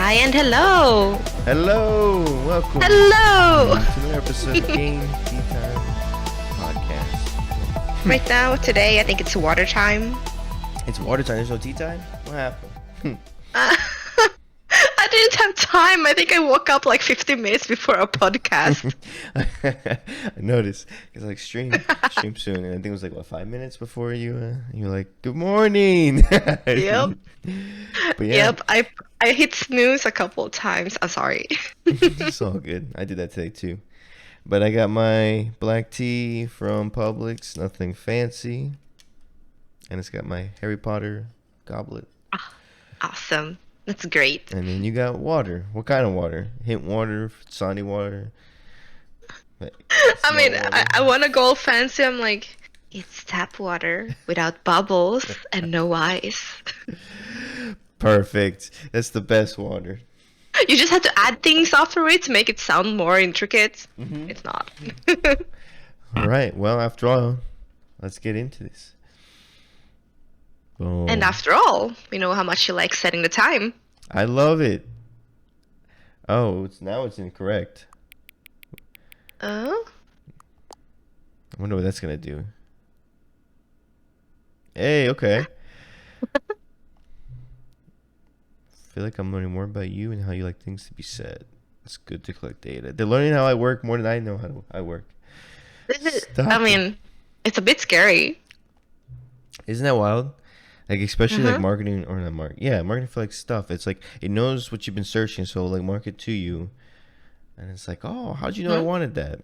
Hi and hello! Hello! Welcome Hello! to another episode of Game TeaTime podcast. Right now, today, I think it's water time. It's water time, there's no tea time? What happened? I didn't have time. I think I woke up like 15 minutes before our podcast. I noticed. It's like stream soon, and I think it was like, what, 5 minutes before you're like, good morning! Yep. But yeah, Yep, I hit snooze a couple of times. I'm sorry. it's all good. I did that today too. But I got my black tea from Publix, nothing fancy. And it's got my Harry Potter goblet. Awesome. That's great. And then you got water. What kind of water? Hint water, Sony water. I mean, water. I want to go all fancy. I'm like, it's tap water without bubbles and no ice. Perfect. That's the best water. You just have to add things after it to make it sound more intricate. Mm-hmm. It's not. All right. Well, after all, let's get into this. Boom. And after all, we know how much you like setting the time. I love it. Oh, now it's incorrect. Oh? I wonder what that's gonna do. Hey, okay. I feel like I'm learning more about you and how you like things to be said. It's good to collect data. They're learning how I work more than I know how I work. I mean, it's a bit scary. Isn't that wild? Like, especially like marketing or not marketing for like stuff. It's like it knows what you've been searching, so like market to you, and it's like, oh, how'd you know I wanted that?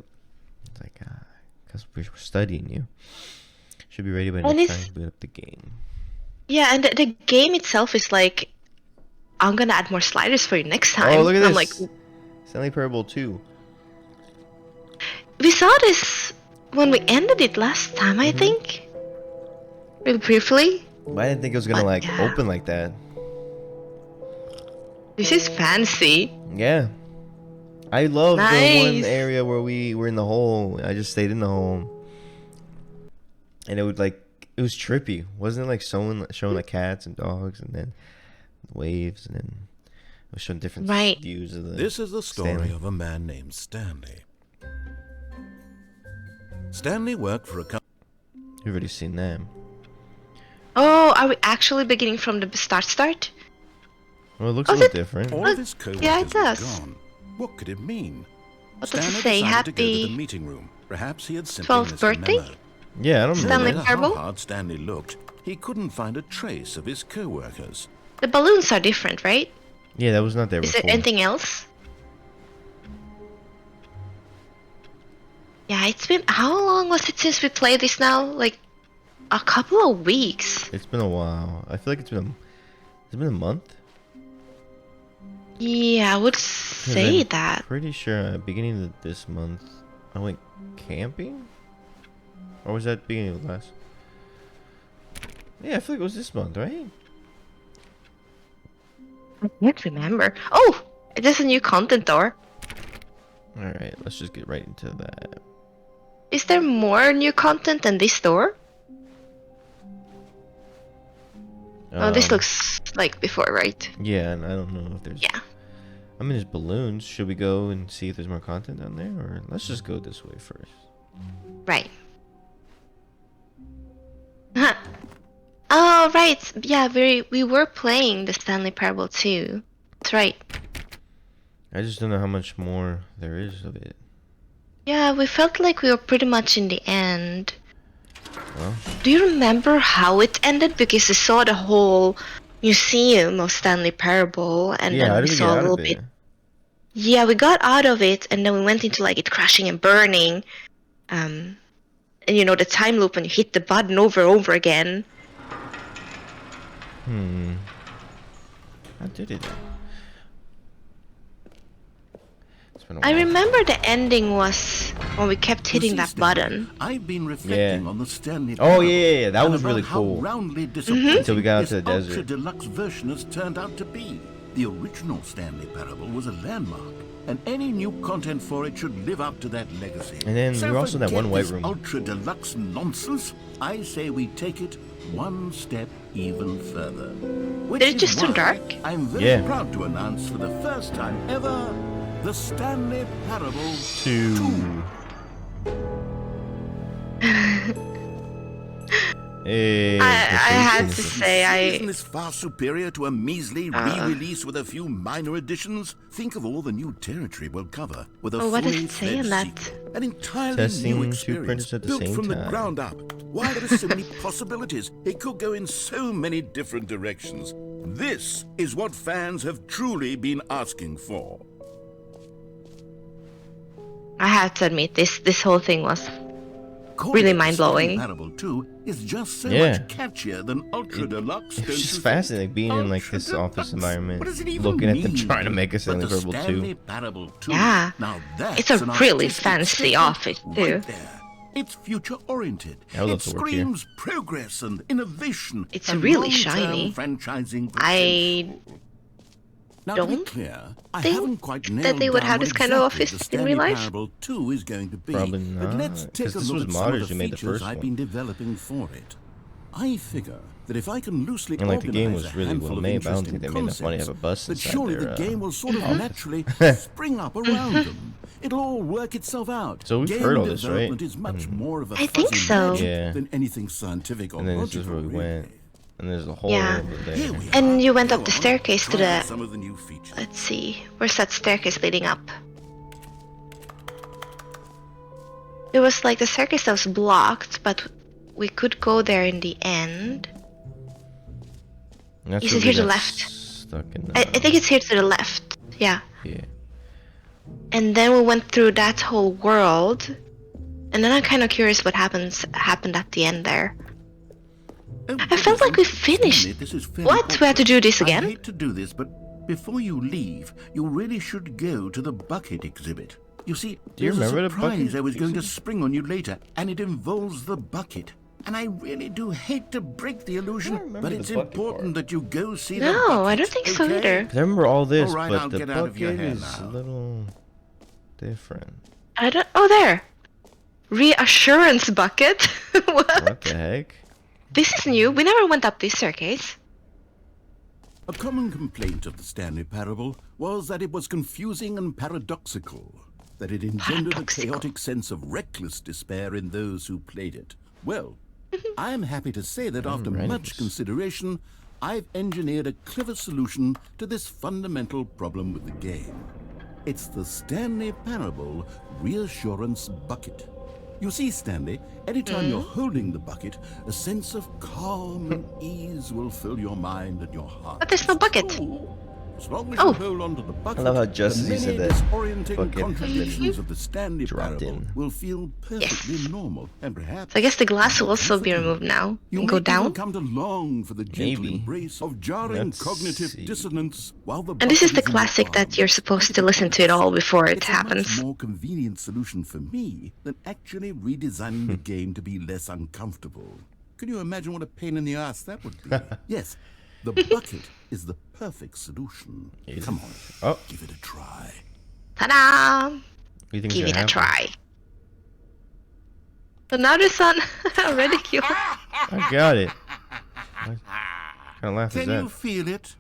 It's like, because we're studying you. Should be ready by next time to boot up the game. Yeah, and the game itself is like, I'm gonna add more sliders for you next time. Oh, look at this! I'm like, Stanley Parable 2. we saw this when we ended it last time, I think. Really briefly. But I didn't think it was gonna open like that. This is fancy. Yeah. I love the one Nice. area where we were in the hole. I just stayed in the hole. And it was trippy. Wasn't it like showing like cats and dogs and then waves and then it was showing different views of the This is the story Stanley. of a man named Stanley. Stanley worked for a company. You've already seen them. Oh, are we actually beginning from the start? Well, it looks a little different. All of his co-workers Yeah, it were does. gone. What could it mean? What does it Stanley say? decided to go to the Happy meeting room. Perhaps he had simply 12th missed a birthday? memo. Yeah, I don't No remember. Stanley matter Parable? how hard Stanley looked, he couldn't find a trace of his co-workers. The balloons are different, right? Yeah, that was not there Is before. there anything else? Yeah, it's been... How long was it since we played this now? Like, a couple of weeks. It's been a while. I feel like it's been a month. Yeah, I would 'Cause say I'm that. pretty sure at the beginning of this month I went camping? Or was that beginning of last? Yeah, I feel like it was this month, right? I can't remember. Oh! There's a new content door. Alright, let's just get right into that. Is there more new content than this door? Oh, this looks like before, right? Yeah, and I don't know if there's... Yeah. I mean, there's balloons. Should we go and see if there's more content down there? Or let's just go this way first. Right. Huh. Oh, right. Yeah, we were playing the Stanley Parable 2. That's right. I just don't know how much more there is of it. Yeah, we felt like we were pretty much in the end. Well, Do you remember how it ended? Because we saw the whole museum of Stanley Parable, and yeah, then how we did we saw get a out little of bit. there? Yeah, we got out of it, and then we went into like it crashing and burning. And you know the time loop when you hit the button over and over again. How did it? It's been a I while. remember the ending was when we kept hitting You that see, Stanley, button. I've been reflecting Yeah. on the Stanley Oh, Parable yeah, that and was about really how cool. roundly disappointing Until we got out this to the Ultra desert. Deluxe version has turned out to be. The original Stanley Parable was a landmark, and any new content for it should live up to that legacy. And then we were also in that forget one white this room. Ultra Deluxe nonsense. I say we take it one step even further. Which Did it is just turn why dark? I'm very proud to announce for the first time ever the Stanley Parable 2. Hey, I had to say, Isn't this far superior to a measly re-release with a few minor additions? Think of all the new territory we'll cover with a what does fully it say on fledged that? sequel. An entirely Testing new two experience printers at the built same from the time. ground up. Why there are so many possibilities? It could go in so many different directions. This is what fans have truly been asking for. I have to admit, this whole thing was really mind-blowing. Parable 2 is just so Yeah. much catchier than Ultra Deluxe. It's don't just you fascinating think? being in like Ultra this office Deluxe? environment, What does it even looking at them mean? trying to make a But Stanley the Parable 2. Stanley Parable 2. Yeah. Now that's It's a an really artistic fancy statement office, too. right there. It's future-oriented. I would love It to work here. screams progress and innovation. It's and really long-term shiny. franchising I potential. Now, to be don't clear, I think haven't quite nailed that they would down have what this kind of exactly office the in Stanley real life. Parable 2 is going to be. Probably But let's not, take 'cause a this look was at some of modders the who made the features first I've one. been developing for it. I figure that if I can loosely And like the game organize was a really handful well of made, but I don't interesting think they made enough money to have a bus concepts, that inside surely their, the game will sort of office. naturally spring up around them. It'll all work itself out. So we've Game heard all this, right? development is much more of a I think fuzzy so. magic Yeah. than anything scientific or And then this is logical, where we really. went. And there's a hole Yeah. over Here there. we And are. you went Go up the on, staircase to try out the... some of the new features. Let's see. Where's that staircase leading up? It was like the staircase that was blocked, but we could go there in the end. And that's Is where it we here to the got left? Stuck in I think it's here to the left. Yeah. Yeah. And then we went through that whole world. And then I'm kind of curious what happened at the end there. Oh, I felt like we Stanley, finished. this is very What? We had to do this awkward. again? I hate to do this, but before you leave, you really should go to the bucket exhibit. You see, Do you there's remember a the surprise bucket I was going to exhibit? spring on you later, and it involves the bucket. And I really do hate to break the illusion, remember but the it's bucket important part. that you go see the bucket. No, I don't think so okay? either. 'Cause I remember all this, All right, but I'll the get out of your bucket hair is now. a little different. I don't... Oh, there. Reassurance bucket? What? What the heck? This is new. We never went up this staircase. A common complaint of the Stanley Parable was that it was confusing and paradoxical, that it engendered a Paradoxical. chaotic sense of reckless despair in those who played it. Well, I am happy to say that after Alright. much consideration, I've engineered a clever solution to this fundamental problem with the game. It's the Stanley Parable Reassurance Bucket. You see, Stanley, anytime you're holding the bucket, a sense of calm and ease will fill your mind and your heart. But there's no bucket. Cool. As long as Oh. you hold onto the bucket, I love how just as the he said many that, disorienting bucket contradictions of the Stanley dropped Parable in. will feel perfectly normal, and perhaps So I guess the glass will also be removed now. you And might go even down. come to long for the gentle Maybe. embrace of jarring Let's cognitive see. dissonance while the And this is bucket the in your classic that arms. you're supposed to listen to it all before it It's a happens. much more convenient solution for me than actually redesigning the game to be less uncomfortable. Can you imagine what a pain in the ass that would be? Yes, the bucket is the perfect solution. Is Come it? on, Oh, give it a try. Ta-da! what do you think Give it a happen? try. So now there's on a ridicule. I got it. What kind of laugh is Can you that? feel it?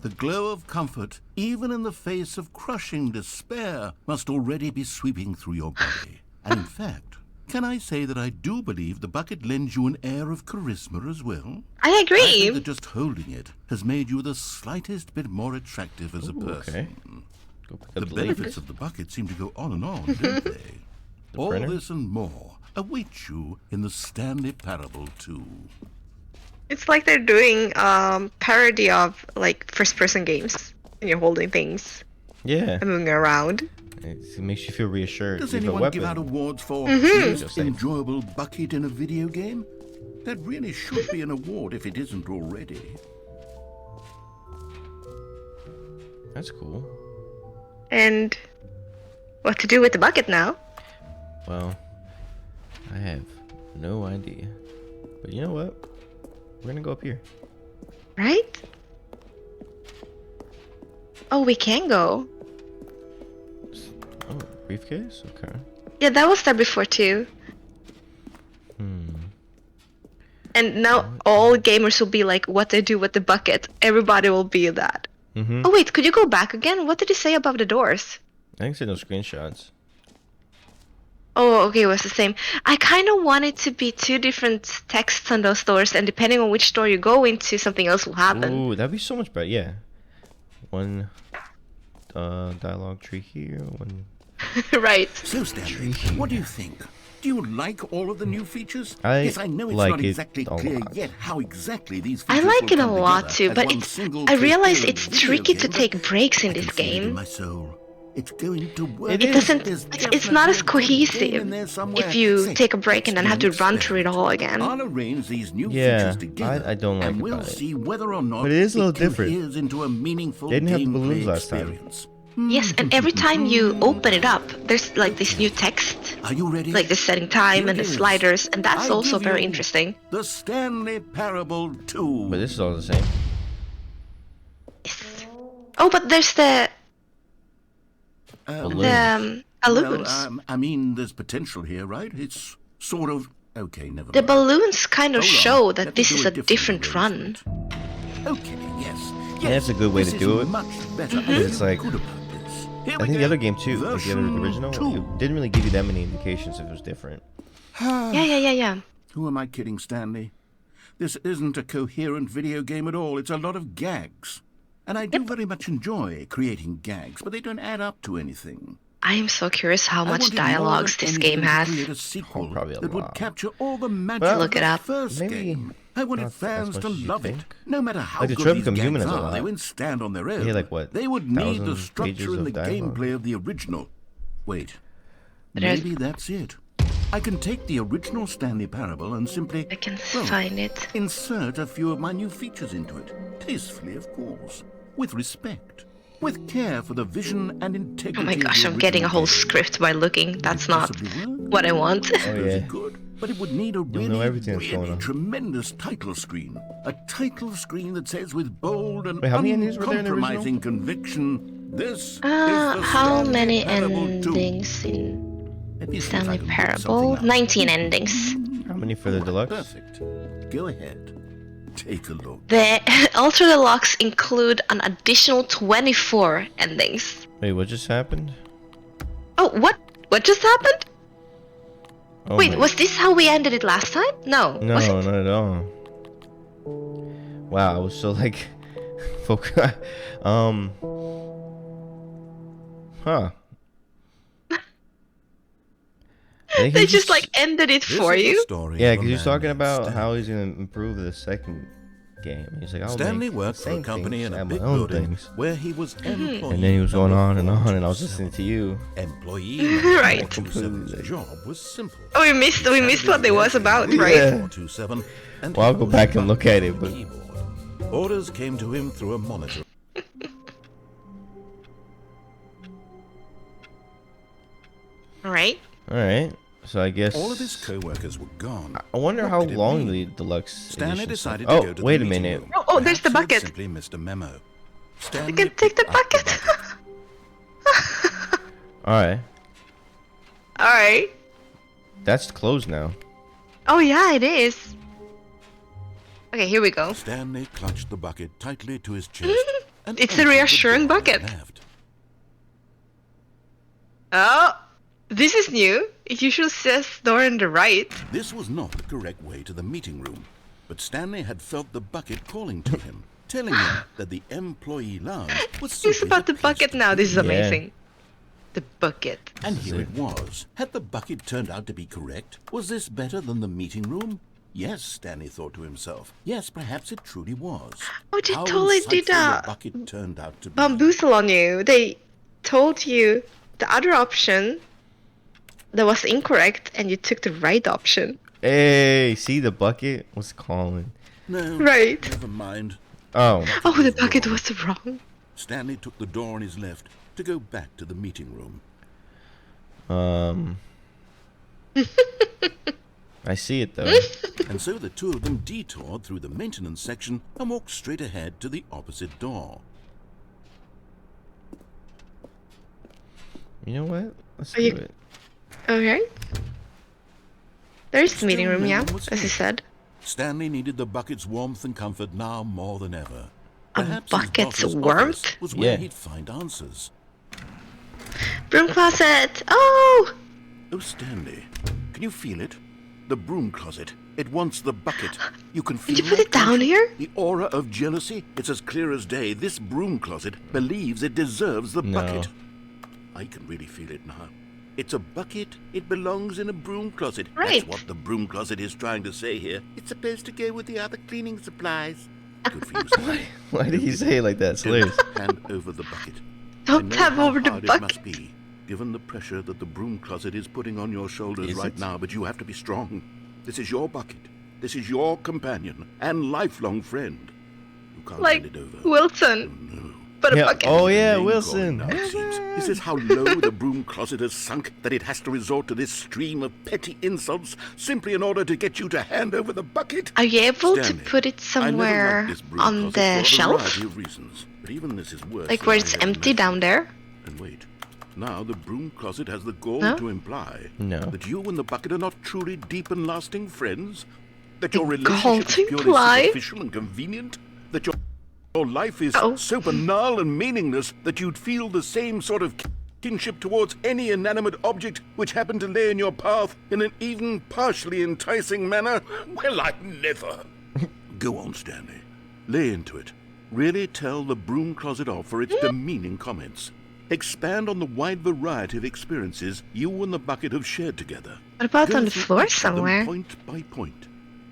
The glow of comfort, even in the face of crushing despair, must already be sweeping through your body. And in fact, can I say that I do believe the bucket lends you an air of charisma as well? I I think agree. that just holding it has made you the slightest bit more attractive as a Ooh, person. okay. Go pick The up the benefits ladies. of the bucket seem to go on and on, don't they? All printer? this and more await you in the Stanley Parable 2. It's like they're doing parody of like first-person games, and you're holding things Yeah, and moving around. it makes you feel reassured. Does You have a anyone weapon. give out awards for Mm-hmm. most Just saying. enjoyable bucket in a video game? That really should be an award if it isn't already. That's cool. And what to do with the bucket now? Well, I have no idea. But you know what? We're gonna go up here. Right? Oh, we can go. Oh, briefcase? Okay. Yeah, that was there before too. And now all gamers will be like, what they do with the bucket. Everybody will be that. Oh wait, could you go back again? What did he say above the doors? I think it's no screenshots. Oh, okay, it was the same. I kind of want it to be two different texts on those doors, and depending on which door you go into, something else will happen. Ooh, that'd be so much better. Yeah. One dialogue tree here. One. Right. So, Stanley, what do you think? Do you like all of the new features? I Yes, I know it's like not it exactly a clear lot. yet how exactly these I features like will it a come lot together too, as but one it's. single I realize coherent it's video tricky game, to but take breaks in I this can feel it in game. my soul. It's going to work. It doesn't. There's It's not definitely as a good game in cohesive there somewhere. if you Say, take a break and let's then have do to an run through it all again. I'll arrange these new Yeah, features together, I don't like and it we'll about it. see whether or not But it is a little it different. coheres into a meaningful They didn't have the gameplay balloons last time. experience. Yes, and every time you open it up, there's like this new text, Are you ready? like the setting time Here and it the is. sliders, and that's I also give very you interesting. The Stanley Parable 2. But this is all the same. Yes. Oh, but there's the Balloons. balloons. Well, I mean, there's potential here, right? It's sort of... Okay, never The mind. balloons kind of Hold on. show Let that me this do is a different run. arrangement. Okay, yes. Yeah, that's a good way this to is do it. Much better. Mm-hmm. I It's feel like- good about this. Here I we think the go. other game too, like the other Version original, 2. it didn't really give you that many indications if it was different. Yeah. Who am I kidding, Stanley? This isn't a coherent video game at all. It's a lot of gags. And I do very much enjoy creating gags, but they don't add up to anything. I am so curious how I much wanted more dialogues than this anything game to has. create a sequel Probably a that would lot. capture all the magic Well, of Look it the up. first Maybe game. I wanted not as fans much to as you love it. think. No matter how Like, the good Trip these Become Human gags has a are, they lot. wouldn't stand on their own. Yeah, like what, They would need the 1,000 structure pages and the of dialogue? gameplay of the original. Wait, There's- maybe that's it. I can take the original Stanley Parable and simply, I can well, find it. insert a few of my new features into it. Tastefully, of course. With respect. With care for the vision and integrity. Oh my of the gosh, I'm getting a original whole game. script by looking. That's It not possibly work. what I want. I suppose yeah. it could, but it would need a know really, everything that's going really on. tremendous title screen. A title screen that says with bold and Wait, how many endings were there in the original? uncompromising conviction, this is the How Stanley many Parable 2. endings in Let me see if I Stanley can work Parable? something out. 19 endings. How many for the deluxe? Perfect. Go ahead. Take a look. The Ultra Deluxe include an additional 24 endings. Wait, what just happened? Oh, what? What just happened? Oh Wait, my- was this how we ended it last time? No. No, Was it? not at all. Wow, I was so like, focus. Huh. I think They he's just like ended it This for is the you? story Yeah, of a because he's man talking named about Stanley. how he's gonna improve the second game. He's like, I'll Stanley make worked the for a same company things, in a add big my own building things. where he was employee. And then he was going on and number on, and I was 427. listening to you. Employee Right. 427's job was simple. Oh, we missed what it was about, Yeah. right? 427, and Well, I'll he go was back and look at it, on but- the keyboard. Orders came to him through a monitor. Alright. All right, so I guess. All of his co-workers were gone. I wonder What how did it long mean? the deluxe. Stanley edition decided stuff- to go to wait the a meeting minute. room. Oh, there's the Perhaps he had bucket. simply missed a memo. You Stanley can take the picked up bucket. All right, Alright. that's closed now. Oh yeah, it is. Okay, here we go. Stanley clutched the bucket tightly to his chest. and It's a opened the reassuring door on the bucket. left. Oh, this is new. It usually says door on the right. This was not the correct way to the meeting room, but Stanley had felt the bucket calling to him, telling him that the employee lounge was It's simply about the place bucket to now. be. This is Yeah. amazing. The bucket. And here it was. Had the bucket turned out to be correct? Was this better than the meeting room? Yes, Stanley thought to himself. Yes, perhaps it truly was. Oh, they How totally did insightful a the bucket turned out to be. bamboozle on you. They told you the other option that was incorrect, and you took the right option. Hey, see the bucket was calling. No, Right. never mind. Oh, Oh, the bucket was wrong. Stanley took the door on his left to go back to the meeting room. I see it though. And so the two of them detoured through the maintenance section and walked straight ahead to the opposite door. You know what? Let's Are do you- it. Okay. There's the Still meeting room, no yeah, one was as you here. said. Stanley needed the bucket's warmth and comfort now more than ever. A Perhaps his bucket's boss's warmth? office was where Yeah. he'd find answers. Broom closet. Oh! Oh, Stanley, can you feel it? The broom closet. It wants the bucket. You can feel Did you put that, it down can't you? here? The aura of jealousy? It's as clear as day. This broom closet believes it deserves the No. bucket. I can really feel it now. It's a bucket. It belongs in a broom closet. Right. That's what the broom closet is trying to say here. It's supposed to go with the other cleaning supplies. Good for you, Stanley. Why did he say it like that? It's hilarious. Hand over the bucket. Don't I know tap how over the hard bucket. It must be, given the pressure that the broom closet is putting on your shoulders Is right it? now, but you have to be strong. This is your bucket. This is your companion and lifelong friend. You can't Like hand it over. Wilson. No. But a Yeah. bucket. Oh yeah, Name Wilson. calling now, it seems. Is this how low the broom closet has sunk that it has to resort to this stream of petty insults simply in order to get you to hand over the bucket? Are you able to Stanley, put it I never somewhere liked this broom on closet the for a shelf? variety of reasons, but even this is worse Like than where I it's had empty imagined. down there? And wait, now the broom closet has the gall No? to imply No. that you and the bucket are not truly deep and lasting friends? That The your gall relationship is to purely imply? superficial and convenient? That your life is Oh. so banal and meaningless that you'd feel the same sort of kinship towards any inanimate object which happened to lay in your path in an even partially enticing manner? Well, I never. Go on, Stanley. Lay into it. Really tell the broom closet off for its demeaning comments. Expand on the wide variety of experiences you and the bucket have shared together. What about Go on the through floor each of them somewhere? point by point.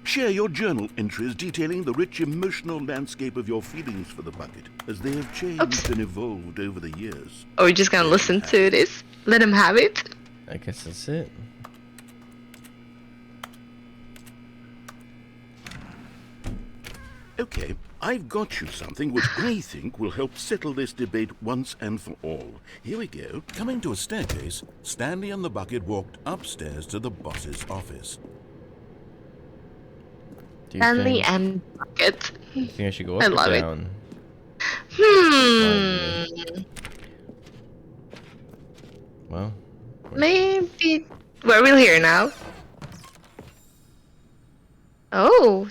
Share your journal entries detailing the rich emotional landscape of your feelings for the bucket as they have changed Oops. and evolved over the years. Or we're just gonna listen to this? Let him have it? I guess that's it. Okay, I've got you something which I think will help settle this debate once and for all. Here we go. Coming to a staircase, Stanley and the bucket walked upstairs to the boss's office. Do you Stanley think, and bucket. you think I should go I up or love it. down? Well, Maybe we're real here now. Oh.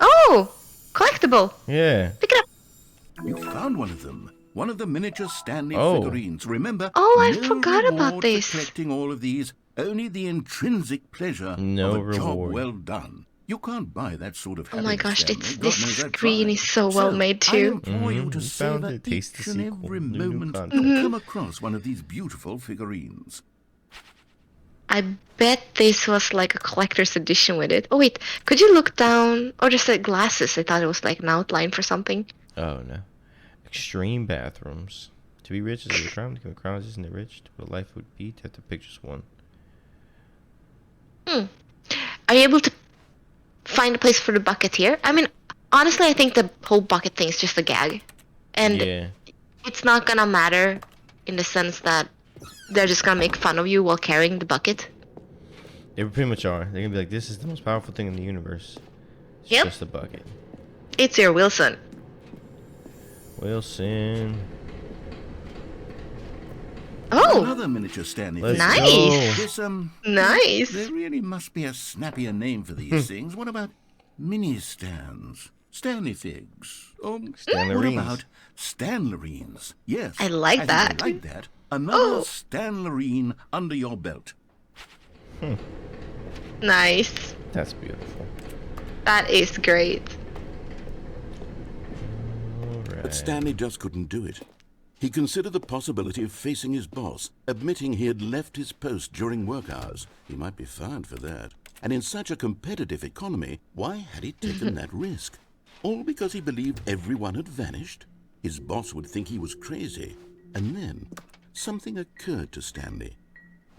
Oh! Collectible! yeah. Pick it up! You found one of them. One of the miniature Stanley Oh. figurines. Remember? Oh, I no forgot about reward for this. collecting all of these. Only the intrinsic pleasure No of a job reward. well done. You can't buy that sort of Oh happiness, my gosh, Stanley. this God knows I'd screen try. is so well made I too. implore you to You found savor it. Taste each the and sequel. every New moment content. you come across one of these beautiful figurines. I bet this was like a collector's edition with it. Oh wait, could you look down? Or just like glasses. I thought it was like an outline for something. Oh no. Extreme bathrooms. To be rich is a crime. To commit crimes isn't it rich? What life would be to have to pick just one. Are you able to find a place for the bucket here? I mean, honestly, I think the whole bucket thing is just a gag. And Yeah. it's not gonna matter in the sense that they're just gonna make fun of you while carrying the bucket. They pretty much are. They're gonna be like, this is the most powerful thing in the universe. It's Yep. just a bucket. It's your Wilson. Wilson. Oh, Another miniature Stanley Let's Nice. go. This, nice. there really must be a snappier name for these things. What about mini stands? Stanley figs? Or what Stanlerines. about Stanlerines? Yes. I like think that. I like that. Another Oh. Stanlerine under your belt. Nice. That's beautiful. That is great. Alright. But Stanley just couldn't do it. He considered the possibility of facing his boss, admitting he had left his post during work hours. He might be fired for that. And in such a competitive economy, why had he taken that risk? All because he believed everyone had vanished? His boss would think he was crazy. And then something occurred to Stanley.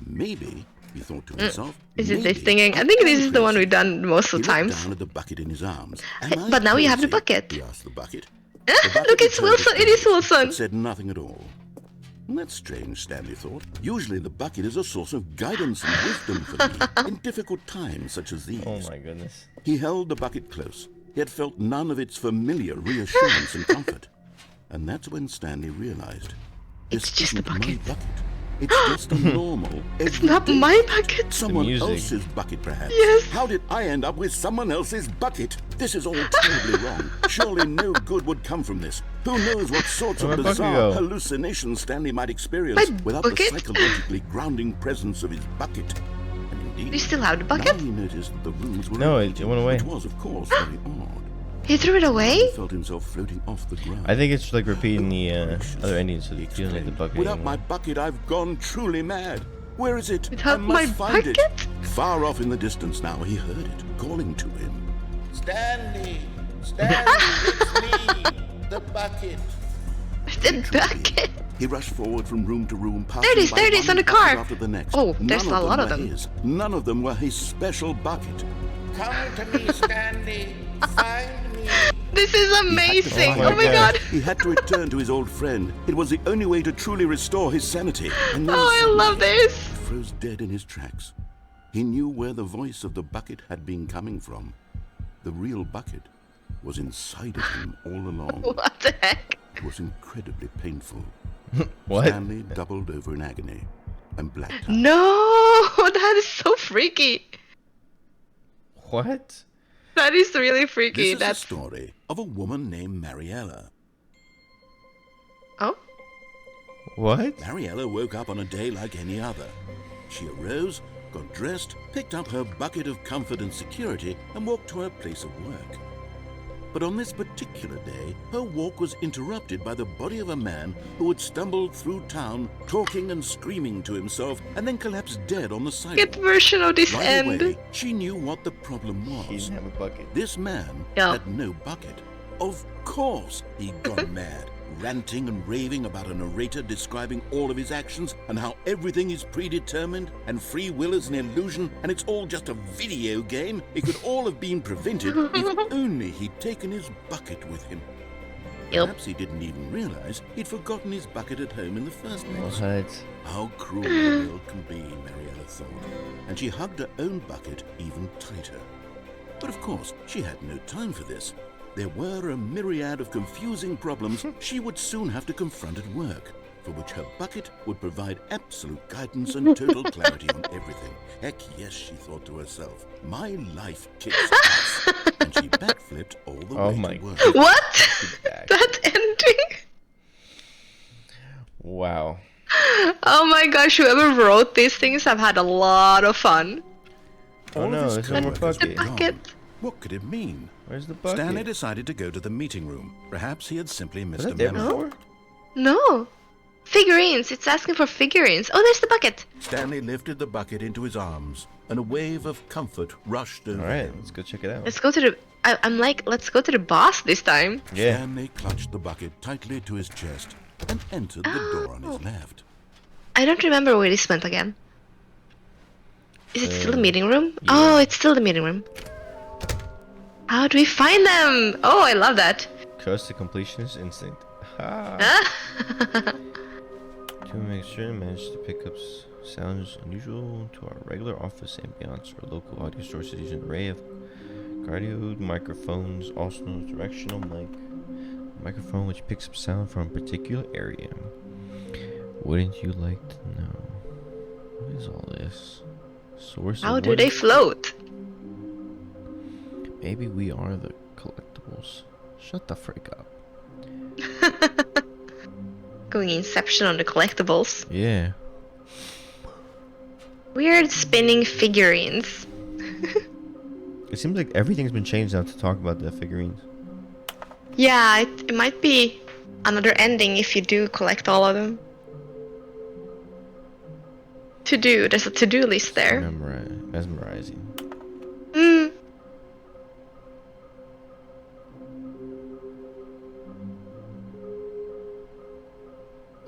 Maybe, he thought to himself, Is it this maybe thing? I I'm think this is the crazy. one we've done most He of the looked times. down at the bucket in his arms. But now you have the bucket. He asked the bucket. Look, it's Wilson. It is Wilson. But said nothing at all. That's strange, Stanley thought. Usually the bucket is a source of guidance and wisdom for me in difficult times such as these. Oh my goodness. He held the bucket close, yet felt none of its familiar reassurance and comfort. And that's when Stanley realized, It's this just a isn't my bucket. bucket. It's just a normal, It's not everyday my bucket. Someone music. else's bucket, perhaps. Yes. How did I end up with someone else's bucket? This is all terribly wrong. Surely no good would come from this. Who knows what sorts of Where'd my bucket bizarre go? hallucinations Stanley might experience My without bucket? the psychologically grounding presence of his bucket. And indeed, You still have the now bucket? he noticed that the rooms were No, it repeating, went away. which was, of course, very odd. He threw it away? He felt himself floating off the ground. I think it's like repeating the other endings, so He you feeling like the exclaimed, bucket. Without anymore. my bucket, I've gone truly mad. Where is it? Without I must my find bucket? it. Far off in the distance now, he heard it, calling to him. Stanley! Stanley, it's me! The bucket! The bucket. He rushed forward from room to room, passing There it is, by there it is one on the bucket car. after the next. Oh, there's None a lot of were them. his. None of them were his special bucket. Come to me, Stanley! Find me! This is amazing. Oh Oh my my God. god. He had to return to his old friend. It was the only way to truly restore his sanity. And then Oh, I love suddenly, this. He froze dead in his tracks. He knew where the voice of the bucket had been coming from. The real bucket was inside of him all along. What the heck? It was incredibly painful. What? Stanley doubled over in agony and blacked out. No, that is so freaky. What? That is really This freaky. is That's the story of a woman named Mariella. oh. What? Mariella woke up on a day like any other. She arose, got dressed, picked up her bucket of comfort and security, and walked to her place of work. But on this particular day, her walk was interrupted by the body of a man who had stumbled through town, talking and screaming to himself, and then collapsed dead on the sidewalk. Get version of this Right end. away, she knew what the problem He was. didn't have a bucket. This man Yeah. had no bucket. Of course he'd gone mad, ranting and raving about a narrator describing all of his actions and how everything is predetermined and free will is an illusion and it's all just a video game. It could all have been prevented if only he'd taken his bucket with him. Yep. Perhaps he didn't even realize he'd forgotten his bucket at home in the first place. What? How cruel the world can be, Mariella thought, and she hugged her own bucket even tighter. But of course, she had no time for this. There were a myriad of confusing problems she would soon have to confront at work, for which her bucket would provide absolute guidance and total clarity on everything. Heck yes, she thought to herself, my life kicks ass. And she backflipped all the Oh way my to work. What? Back. That ending? Wow. Oh my gosh, whoever wrote these things have had a lot of fun. Oh All of no, his there's no more coworkers were bucket. gone. Bucket. What could it mean? Where's the bucket? Stanley decided to go to the meeting room. Perhaps he had simply Was missed that a there memo. before? No. Figurines. It's asking for figurines. Oh, there's the bucket. Stanley lifted the bucket into his arms, and a wave of comfort rushed over Alright, him. let's go check it out. Let's go to the... I'm like, let's go to the boss this time. Yeah. Stanley clutched the bucket tightly to his chest and entered the door on his left. I don't remember where this went again. Is it still the meeting room? yeah. Oh, it's still the meeting room. How do we find them? Oh, I love that. Trust the completionist instinct. Ha. Huh? To make sure to manage to pick up sounds unusual to our regular office ambiance or local audio sources using an array of cardioid microphones, also known as directional mic. Microphone which picks up sound from a particular area. Wouldn't you like to know? What is all this? Source How of do what they is- float? Maybe we are the collectibles. Shut the frick up. Going Inception on the collectibles. Yeah. Weird spinning figurines. It seems like everything's been changed now to talk about the figurines. Yeah, it might be another ending if you do collect all of them. To do. There's a to-do list there. Mesmerizing. Mm.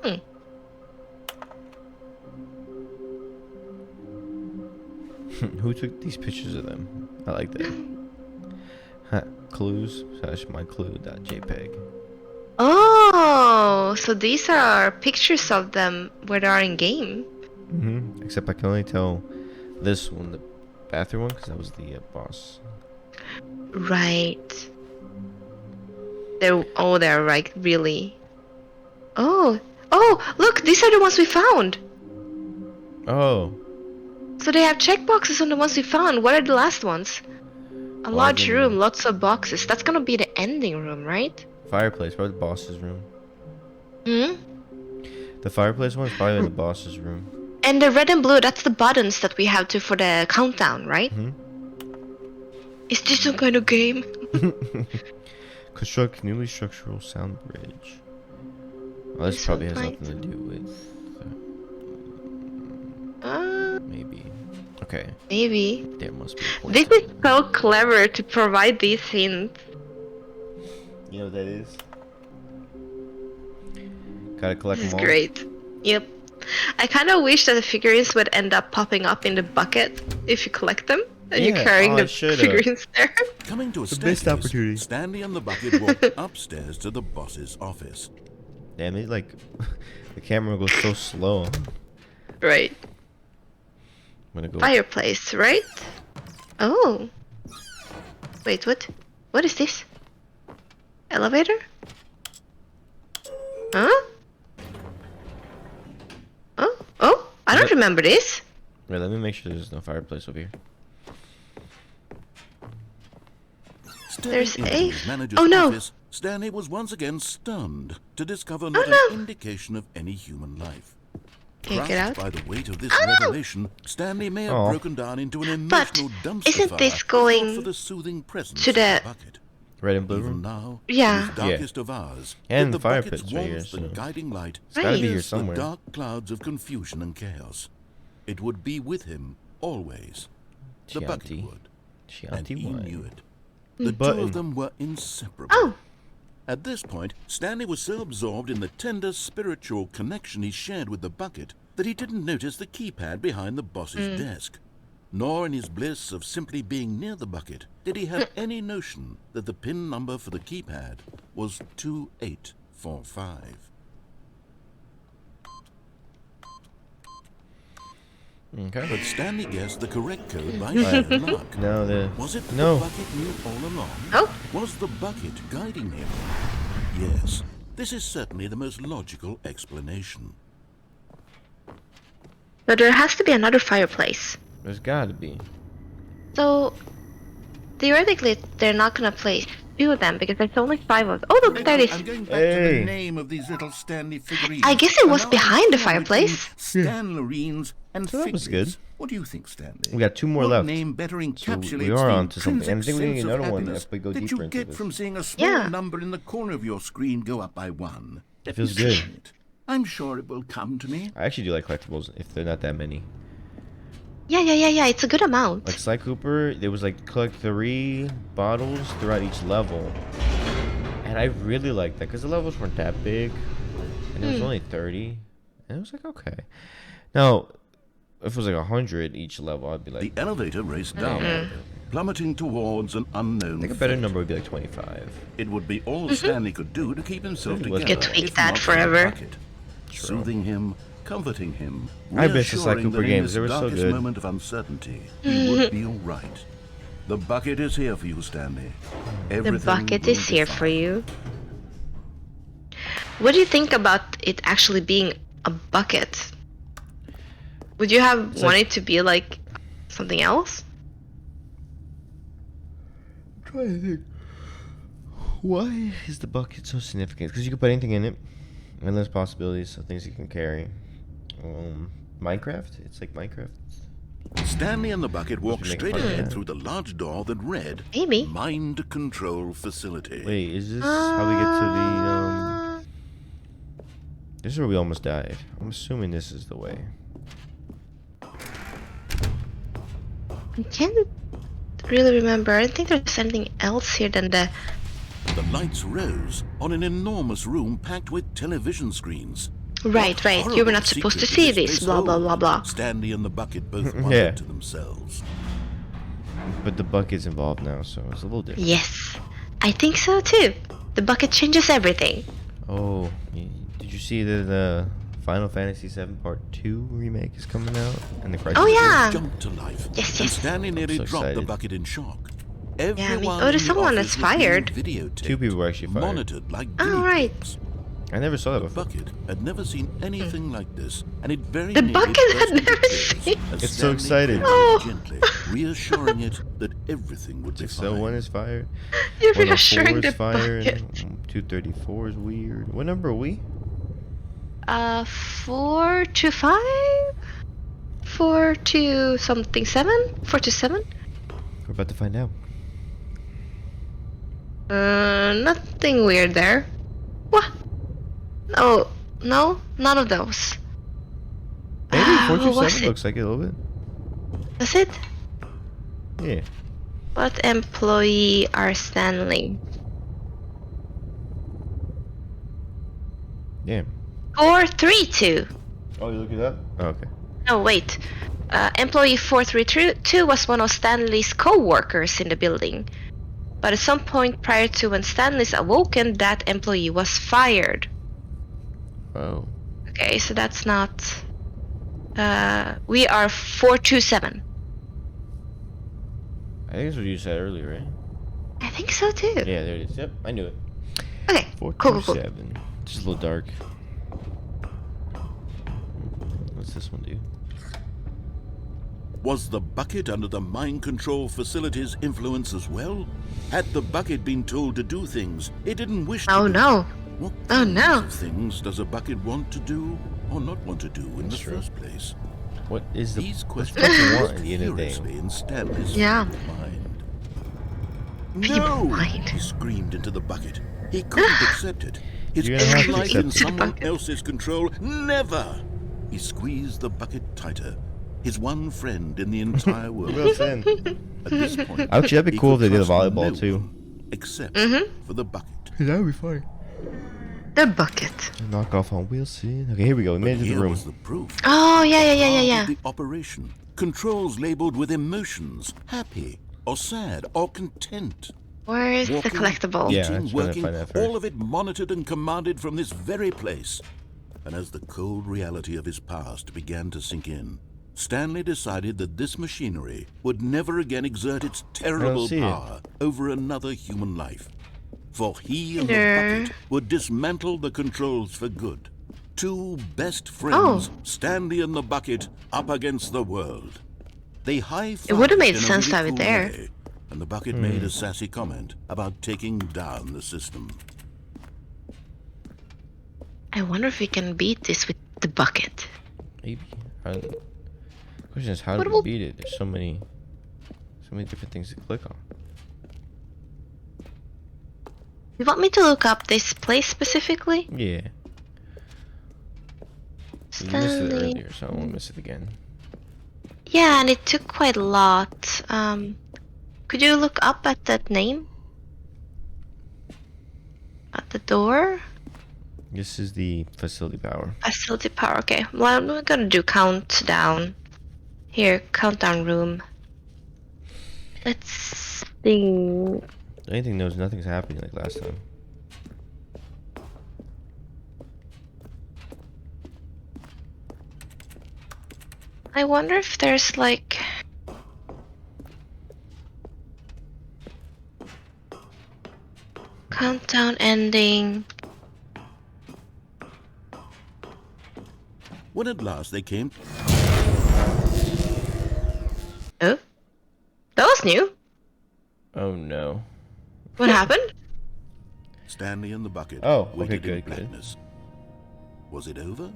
Hmm. Who took these pictures of them? I like that. Clues / my clue.jpg. Oh, so these are pictures of them where they are in game. Except I can only tell this one, the bathroom one, because that was the boss. Right. They're like really. Oh, look, these are the ones we found. Oh. So they have checkboxes on the ones we found. What are the last ones? A large room, lots of boxes. That's gonna be the ending room, right? Fireplace, probably the boss's room. Hmm? The fireplace one's probably in the boss's room. And the red and blue, that's the buttons that we have to for the countdown, right? Is this some kind of game? Construct newly structural sound bridge. Well, this probably has nothing to do with... maybe. Okay. Maybe. There must be a point. This is so clever to provide these hints. You know what that is? Gotta collect This is them all. great. Yep. I kind of wish that the figurines would end up popping up in the bucket if you collect them. And you're carrying the figurines there. Coming to a missed opportunity. Stanley and the bucket walked upstairs to the boss's office. Damn it, like, the camera goes so slow. Right. I'm gonna go. Fireplace, right? Oh. Wait, what? What is this? Elevator? Huh? Oh, I don't remember this. Wait, let me make sure there's no fireplace over here. There's a... Manager's Oh no! office, Stanley was once again stunned to discover not no. an indication of any human life. Can't get out? By the weight of this Oh, no. revelation, Stanley may have broken down into an But emotional dumpster isn't fire this if not going for the soothing presence to of the- bucket. Red and blue Even room? now, Yeah. in this darkest of hours, And with the the fire bucket's pit's right here, warmth so and guiding light, it's gotta be here pierced the somewhere. dark clouds of confusion and chaos. It would be with him always. The bucket Chianti. would. And Chianti he wine. knew it. The two Button. of them were inseparable. Oh! At this point, Stanley was so absorbed in the tender spiritual connection he shared with the bucket that he didn't notice the keypad behind the boss's desk. Nor in his bliss of simply being near the bucket did he have any notion that the pin number for the keypad was 2845. Okay. But Stanley guessed the correct code by sheer luck. No, Was it No. the bucket knew all along? Oh. Was the bucket guiding him? Yes, this is certainly the most logical explanation. So there has to be another fireplace. There's gotta be. So, theoretically, they're not gonna place two of them because there's only 5 of them. Oh, look, there it I'm is. going back to Hey. the name of these little Stanley figurines. I guess it was And now behind the I'm torn fireplace. between Stanlerines and So that was figurines. good. What do you think, Stanley? We got 2 more What left. name better So encapsulates we are the on to something. And I think we need intrinsic another sense of one happiness if we go that deeper you into get this. from seeing a small Yeah. number in the corner of your screen go up by 1? It feels good. I'm sure it will come to me. I actually do like collectibles if they're not that many. Yeah, it's a good amount. Like Sly Cooper, there was like collect 3 bottles throughout each level. And I really liked that because the levels weren't that big. And it was only 30. And it was like, okay. Now, if it was like 100 each level, I'd be like... The elevator raced down, plummeting towards an unknown I think a better fate. number would be like 25. It would be all Stanley could do to keep himself It was together. good. You tweak if that not for the forever. bucket. Soothing him, comforting him, I miss the Sly reassuring Cooper that games. in this They were so darkest good. moment of uncertainty, he would be all right. The bucket is here for you, Stanley. The Everything bucket will is be here fine. for you. What do you think about it actually being a bucket? Would you have like- wanted to be like something else? I'm trying to think. Why is the bucket so significant? Because you can put anything in it. Endless possibilities of things you can carry. Minecraft? It's like Minecraft. Stanley and the bucket walked make straight fun of ahead that. through the large door that read Maybe. Mind Control Facility. Wait, is this how we get to the, This is where we almost died. I'm assuming this is the way. I can't really remember. I don't think there's anything else here than the... The lights rose on an enormous room packed with television screens. Right. You were Horrible not supposed to secret see did this. place Blah, blah, hold? blah, blah. Stanley and the bucket both wondered Yeah. to themselves. But the bucket's involved now, so it's a little different. Yes. I think so too. The bucket changes everything. Oh, did you see that the Final Fantasy VII Part 2 remake is coming out? And the Crisis Oh, yeah. Jumped to life. Yes. And Stanley nearly So dropped the excited. bucket in shock. me- Everyone oh, there's in the someone office that's was being fired. videotaped, 2 people were actually fired. monitored like Oh, guinea right. pigs. I never saw that The before. bucket had never seen anything like this, and it very The nearly bucket had burst into never tears seen- as It's so Stanley excited. prayed Oh. gently, reassuring it that everything would be So fine. one is fired. You're 104 reassuring is the fired. bucket. 234 is weird. What number are we? 4 to 5? 4 to something 7? 4 to 7? We're about to find out. Nothing weird there. What? No, no, none of those. Maybe Who was 427 it? looks like it a little bit. That's it? Yeah. What employee are Stanley? Yeah. 432. Oh, you look it up? Oh, okay. No, wait. Employee 432 was one of Stanley's co-workers in the building. But at some point prior to when Stanley's awoken, that employee was fired. Oh. Okay, so that's not... we are 427. I think that's what you said earlier, right? I think so too. Yeah, there it is. Yep, I knew it. Okay, cool, cool, cool. 427. Just a little dark. What's this one do? Was the bucket under the mind control facility's influence as well? Had the bucket been told to do things it didn't wish to Oh do? no. What Oh, kinds no. of things does a bucket want to do or not want to do in That's the true. first place? What is the These what's questions the fucking want raised at the end of the day? furiously in Stanley's Yeah. feeble mind. Feeble No! mind. He screamed into the bucket. He couldn't accept it. His You're gonna have own to life accept in it. someone Bucket. else's control. Never! He squeezed the bucket tighter. His one friend in the entire world. Wilson. At this point, Actually, that'd be he cool if could they did a trust volleyball no too. one Except for the bucket. That would be funny. The bucket. Knock off on Wilson. Okay, here we go. We made it to the Here room. was the proof. Oh, yeah, yeah, yeah, yeah, Part yeah. of the operation. Controls labeled with emotions, happy or sad or content. Where is the Walking, collectible? Yeah, I eating, was trying to working, find that first. all of it monitored and commanded from this very place. And as the cold reality of his past began to sink in, Stanley decided that this machinery would never again exert its terrible see it. power over another human life. For he and the Hello. bucket would dismantle the controls for good. Two best friends, Stanley and the bucket, up against the world. They high-fived It would've made in a sense to have really it cool there. way, and the bucket made a sassy comment about taking down the system. I wonder if we can beat this with the bucket. Maybe. The question is, how do What we about- beat it? There's so many different things to click on. You want me to look up this place specifically? Yeah. You missed it Stanley. earlier, so I won't miss it again. Yeah, and it took quite a lot. Could you look up at that name? At the door? This is the facility power. Facility power, okay. Well, we're gonna do countdown. Here, countdown room. Let's think. Anything knows nothing's happening like last time. I wonder if there's like... Countdown ending. When at last they came, Oh? That was new. Oh no. What happened? Stanley and the bucket Oh, okay, waited in good, good. blackness. Was it over?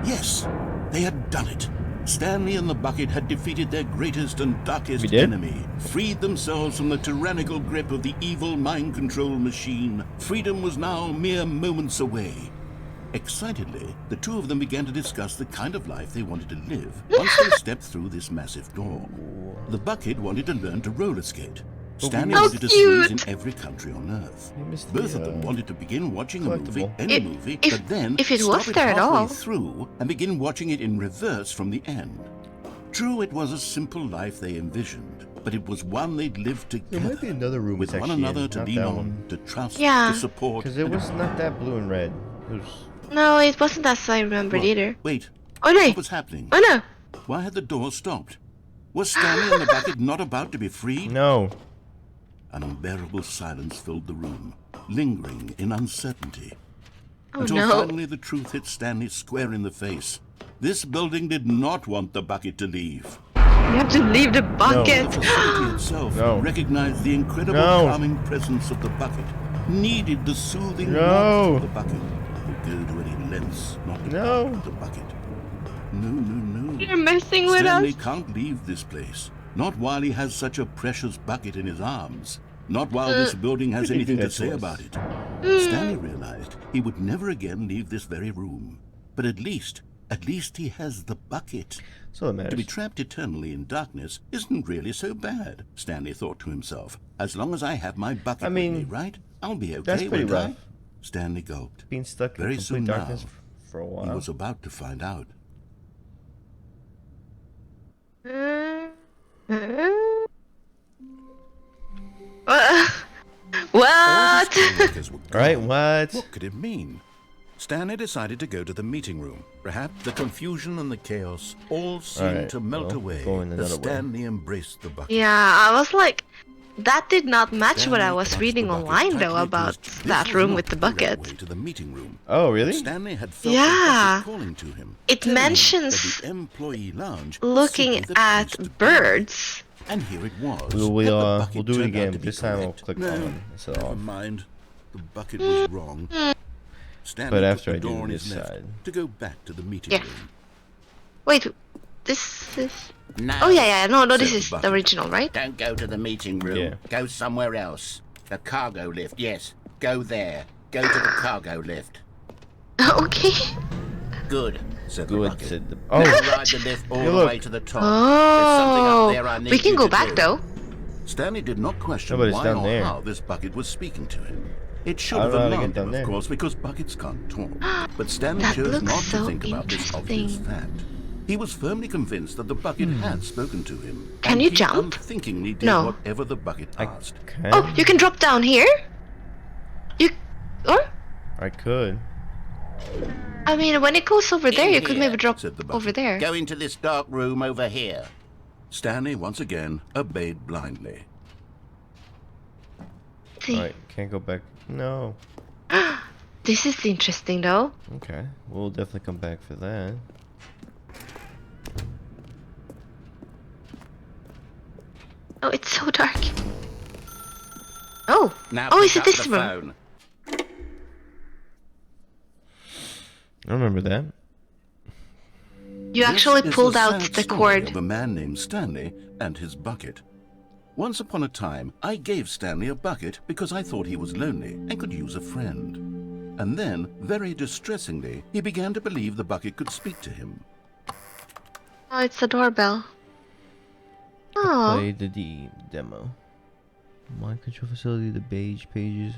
Yes, they had done it. Stanley and the bucket had defeated their greatest and darkest We did? enemy, freed themselves from the tyrannical grip of the evil mind control machine. Freedom was now mere moments away. Excitedly, the two of them began to discuss the kind of life they wanted to live once they stepped through this massive door. The bucket wanted to learn to roller skate. Stanley How wanted to squeeze in cute. every country on Earth. You missed Both the, of them wanted to begin watching a movie, collectible. any If- movie, if- but then if it stop was it there at halfway all. through and begin watching it in reverse from the end. True, it was a simple life they envisioned, but it was one they'd lived There together might be another room with it's one actually another in, to not lean that on, one. to trust, Yeah. to support. Because it and was to not that blue and red. It was... No, it wasn't as I remembered What? either. Wait, Oh no! what was happening? Oh no! Why had the door stopped? Was Stanley and the bucket not about to be freed? No. An unbearable silence filled the room, lingering in uncertainty. Oh Until no. finally the truth hit Stanley square in the face. This building did not want the bucket to leave. You have to leave the bucket. The facility itself No. recognized the incredible No. calming presence of the bucket, needed the soothing No. warmth of the bucket, would go to any lengths not to No. part with the bucket. No. You're messing with Stanley us. can't leave this place. Not while he has such a precious bucket in his arms. Not while this building has anything to say about it. Stanley realized he would never again leave this very room. But at least he has the bucket. So it matters. To be trapped eternally in darkness isn't really so bad, Stanley thought to himself. As long as I have my bucket I mean, with me, right? I'll be okay, that's pretty won't I? rough. Stanley gulped. Being stuck in Very complete soon darkness now, for a He while. was about to find out. What? Alright, what? What could it mean? Stanley decided to go to the meeting room. Perhaps the confusion and the chaos all seemed Alright, to melt well, away going as another way. Stanley embraced the bucket. Yeah, I was like, that did not match what I Stanley was clutched reading the bucket online tightly though to about his chest. that This room was with the not the right bucket. way to the meeting room. Oh, really? Stanley had felt Yeah. the bucket calling to him. It telling him mentions that the employee lounge was looking simply the at place to be. birds. And here it was. We'll But the bucket do it turned again, out to but be this time we'll correct. click no, on instead of never off. mind. The bucket was wrong. Stanley But took after the I do door on this his left side. to go back to the meeting Yeah. room. Wait, this is... No, Oh yeah, no, Said this the is the bucket. original, right? don't go to the meeting room. Yeah. Go somewhere else. The cargo lift, yes. Go there. Go to the cargo lift. Okay. Good. Said the Good, bucket. said the... Now Oh! ride the lift all Hey, the look. way to the top. There's something up there I Oh, need we can you go to back do. though. Stanley did not question No, but it's why down or there. how this bucket was speaking to him. It should I have don't know how to get alarmed down him, there. of course, because buckets can't talk. But Stanley That chose looks not so to think about this obvious interesting. fact. He was firmly convinced that the bucket Hmm. had spoken to him. Can and you he jump? unthinkingly did No. whatever the bucket asked. Can? Oh, you can drop down here? You... Or? I could. I mean, when it goes over there, you could here, maybe drop said the bucket. over there. Go into this dark room over here. Stanley once again obeyed blindly. See. Alright, can't go back. No. This is interesting though. Okay, we'll definitely come back for that. Oh, it's so dark. Oh. Now Oh, pick is it up this the room? phone. I remember that. You actually This is pulled the out sad the story cord. of a man named Stanley and his bucket. Once upon a time, I gave Stanley a bucket because I thought he was lonely and could use a friend. And then, very distressingly, he began to believe the bucket could speak to him. Oh, it's the doorbell. Oh. Play the demo. Mind control facility, the beige pages.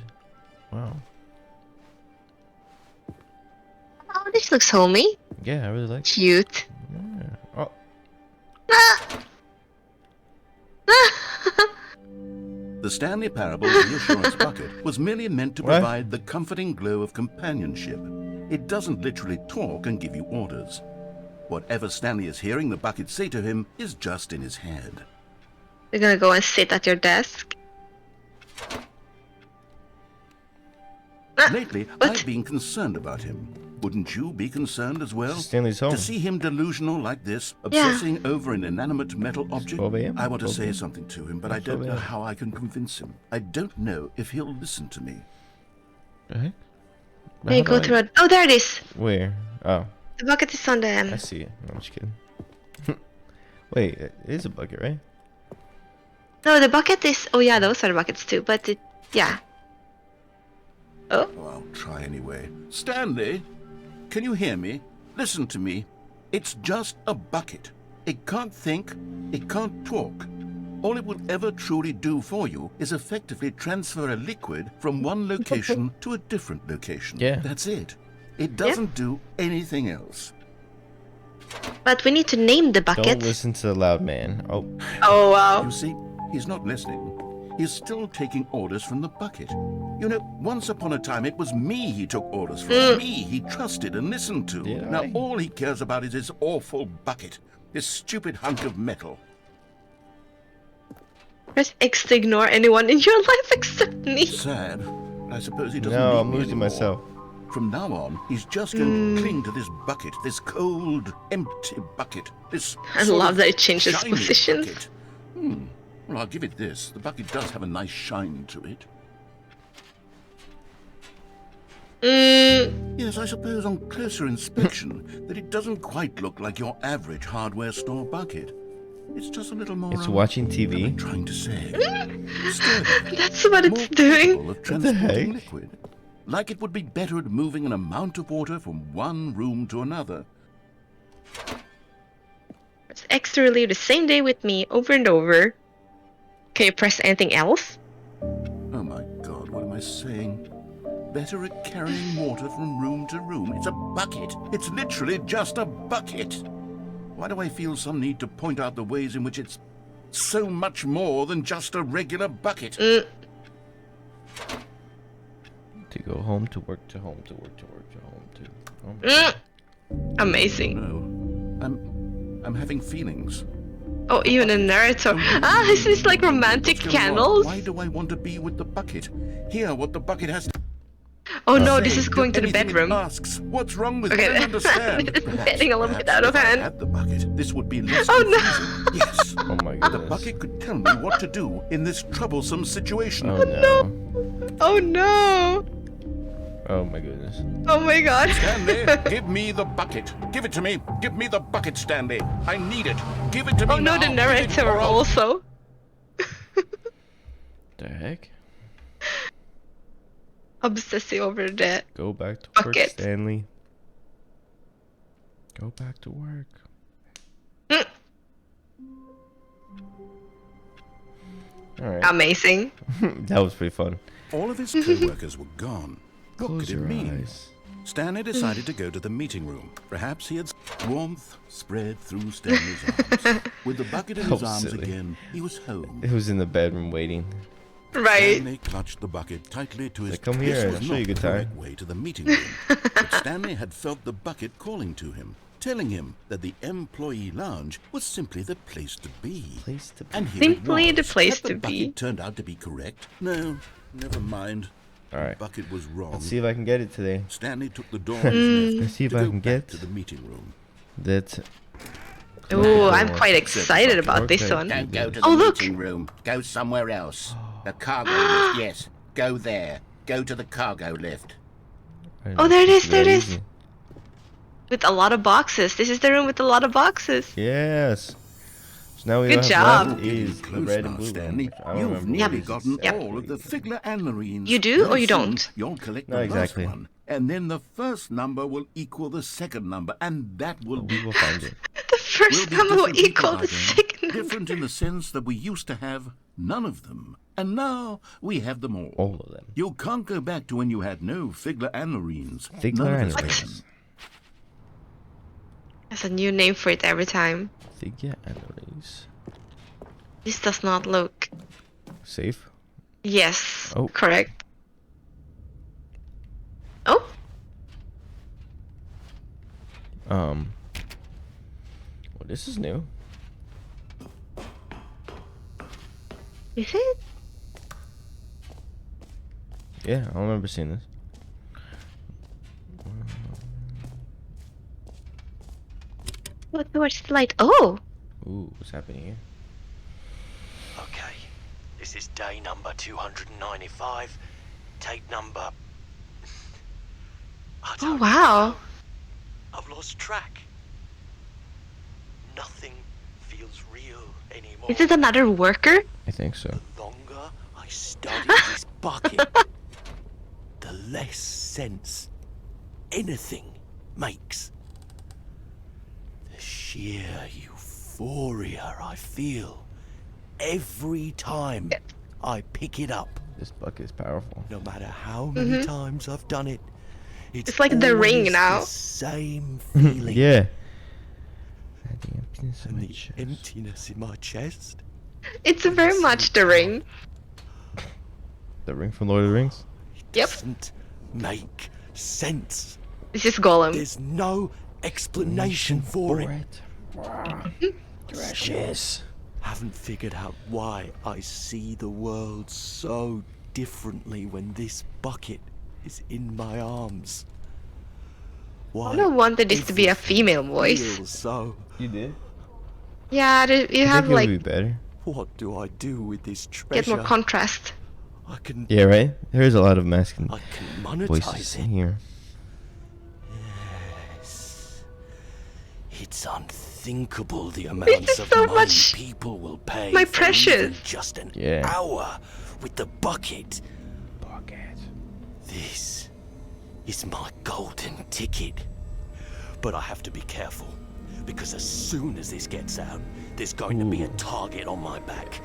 Wow. Oh, this looks homey. Yeah, I really like it. Cute. Yeah. Oh, The Stanley Parable Reassurance Bucket was merely meant to What? provide the comforting glow of companionship. It doesn't literally talk and give you orders. Whatever Stanley is hearing the bucket say to him is just in his head. You're gonna go and sit at your desk. Lately, What? I've been concerned about him. Wouldn't you be concerned as well? Stanley's home. To see him delusional like this, obsessing over an inanimate metal object, 12 a.m.? I want to 12 say a.m.? something to him, but I don't 12 know a.m. how I can convince him. I don't know if he'll listen to me. The heck? Then you How go do through a... Oh, there it is. Where? Oh, The bucket is on I the... see it. No, I'm just kidding. Wait, it is a bucket, right? No, the bucket is... Oh yeah, those are the buckets too, but it... Yeah. Oh? Oh, I'll try anyway. Stanley, can you hear me? Listen to me. It's just a bucket. It can't think. It can't talk. All it will ever truly do for you is effectively transfer a liquid from one location to a different location. Yeah. That's it. It doesn't do anything else. But we need to name the Don't bucket. listen to the loud man. Oh, Oh wow. You see, he's not listening. He's still taking orders from the bucket. You know, once upon a time it was me he took orders from. Me he trusted and listened to. Did Now I? all he cares about is his awful bucket. This stupid hunk of metal. Press X to ignore anyone in your life except me. Sad. I suppose he doesn't No, need I'm me losing anymore. myself. From now on, he's just going to cling to this bucket, this cold, empty bucket. This I sort love of that it changes shiny positions. bucket. Well, I'll give it this. The bucket does have a nice shine to it. Yes, I suppose on closer inspection that it doesn't quite look like your average hardware store bucket. It's just a little more. It's watching what am I TV. trying to say? Sturdier, That's what more it's doing. capable of the transporting heck? liquid. Like it would be better at moving an amount of water from one room to another. Press X to relive the same day with me over and over. Can you press anything else? Oh my God, what am I saying? Better at carrying water from room to room. It's a bucket. It's literally just a bucket. Why do I feel some need to point out the ways in which it's so much more than just a regular bucket? To go home, to work, to home, to work, to work, to home, to home. Amazing. No, I'm having feelings. Oh, even a narrator. Is this like romantic What's going on? candles? Why do I want to be with the bucket? Hear what the bucket has to Oh no, say. this is going to the Anything it bedroom. asks. What's wrong with Okay, it? I don't understand. this is Perhaps- getting a little bit perhaps out of if I hand. had the bucket, this would be less Oh, no. confusing. Yes. Oh my The goodness. bucket could tell me what to do in this troublesome situation. Oh no. Oh no! Oh my goodness. Oh my god. Stanley, give me the bucket. Give it to me. Give me the bucket, Stanley. I need it. Give it to me Oh no, now. the Give it narrator or I'll- also. The heck? Obsessive over the Go back to work, bucket. Stanley. Go back to work. Mm. Alright. Amazing. That was pretty fun. All of his co-workers were gone. What Close could it your mean? eyes. Stanley decided to go to the meeting room. Perhaps he had warmth spread through Stanley's arms. With the bucket in his Oh, arms silly. again, he was home. It was in the bedroom waiting. Right. Stanley clutched the bucket tightly to his Like, come This here, was I'll show not you a good the time. correct way to the meeting room. But Stanley had felt the bucket calling to him, telling him that the employee lounge was simply the place to be. Place to be. And here Simply it the was. place Had the to bucket be. turned out to be correct? No, never mind. Alright. The bucket was wrong. Let's see if I can get it today. Stanley took the door on his left Let's see if to I go can back get to the meeting room. that. Oh, I'm door. quite excited about this Okay. one. Don't go to the Oh, look. meeting room. Go somewhere else. The cargo lift, yes. Go there. Go to the cargo lift. I didn't Oh, know there it this is, was there it that is. easy. With a lot of boxes. This is the room with a lot of boxes. Yes. So now we Good have job. left is the Close red now, and blue Stanley. one. I don't You've remember nearly what gotten it is. Yep. all of the Figler and Marines. You do or Very you soon, don't? You'll collect No, the exactly. last one, and then the first number will equal the second number, and that will be We will find it. The first be number will different people equal by the then. second number. Different in the sense that we used to have none of them, and now we have them all. All of them. You can't go back to when you had no Figler and Marines. Figler None of and us Marines. can. There's a new name for it every time. Figure analyze. This does not look... Safe. Yes, Oh. correct. Oh, Well, this is new. is it? Yeah, I don't remember seeing this. What towards the light? Oh, Ooh, what's happening here? Okay, this is day number 295, tape number... I oh don't wow. know. I've lost track. Nothing feels real anymore. Is it another worker? I think so. The longer I study this bucket, the less sense anything makes. The sheer euphoria I feel every time I pick it up. This bucket is powerful. No matter how many times I've done it, It's like The Ring always now. the same feeling. Yeah. And the emptiness in And my the chest. emptiness in my chest. It's very much the ring. The ring from Lord of the Rings? Yep. Doesn't make sense. This is Gollum. There's no explanation for it. Precious. haven't figured out why I see the world so differently when this bucket is in my arms. Why I wanted this to be a female voice. feels so. You did? Yeah, you I have think it would like be better. What do I do with this treasure? get more contrast. I can Yeah, right? There's a lot of masculine I can monetize voices it. in here. Yes. It's unthinkable the amounts is of so money much people will pay my for precious. even just an Yeah. hour with the bucket. Bucket. This is my golden ticket. But I have to be careful, because as soon as this gets out, there's going to be a target on my back.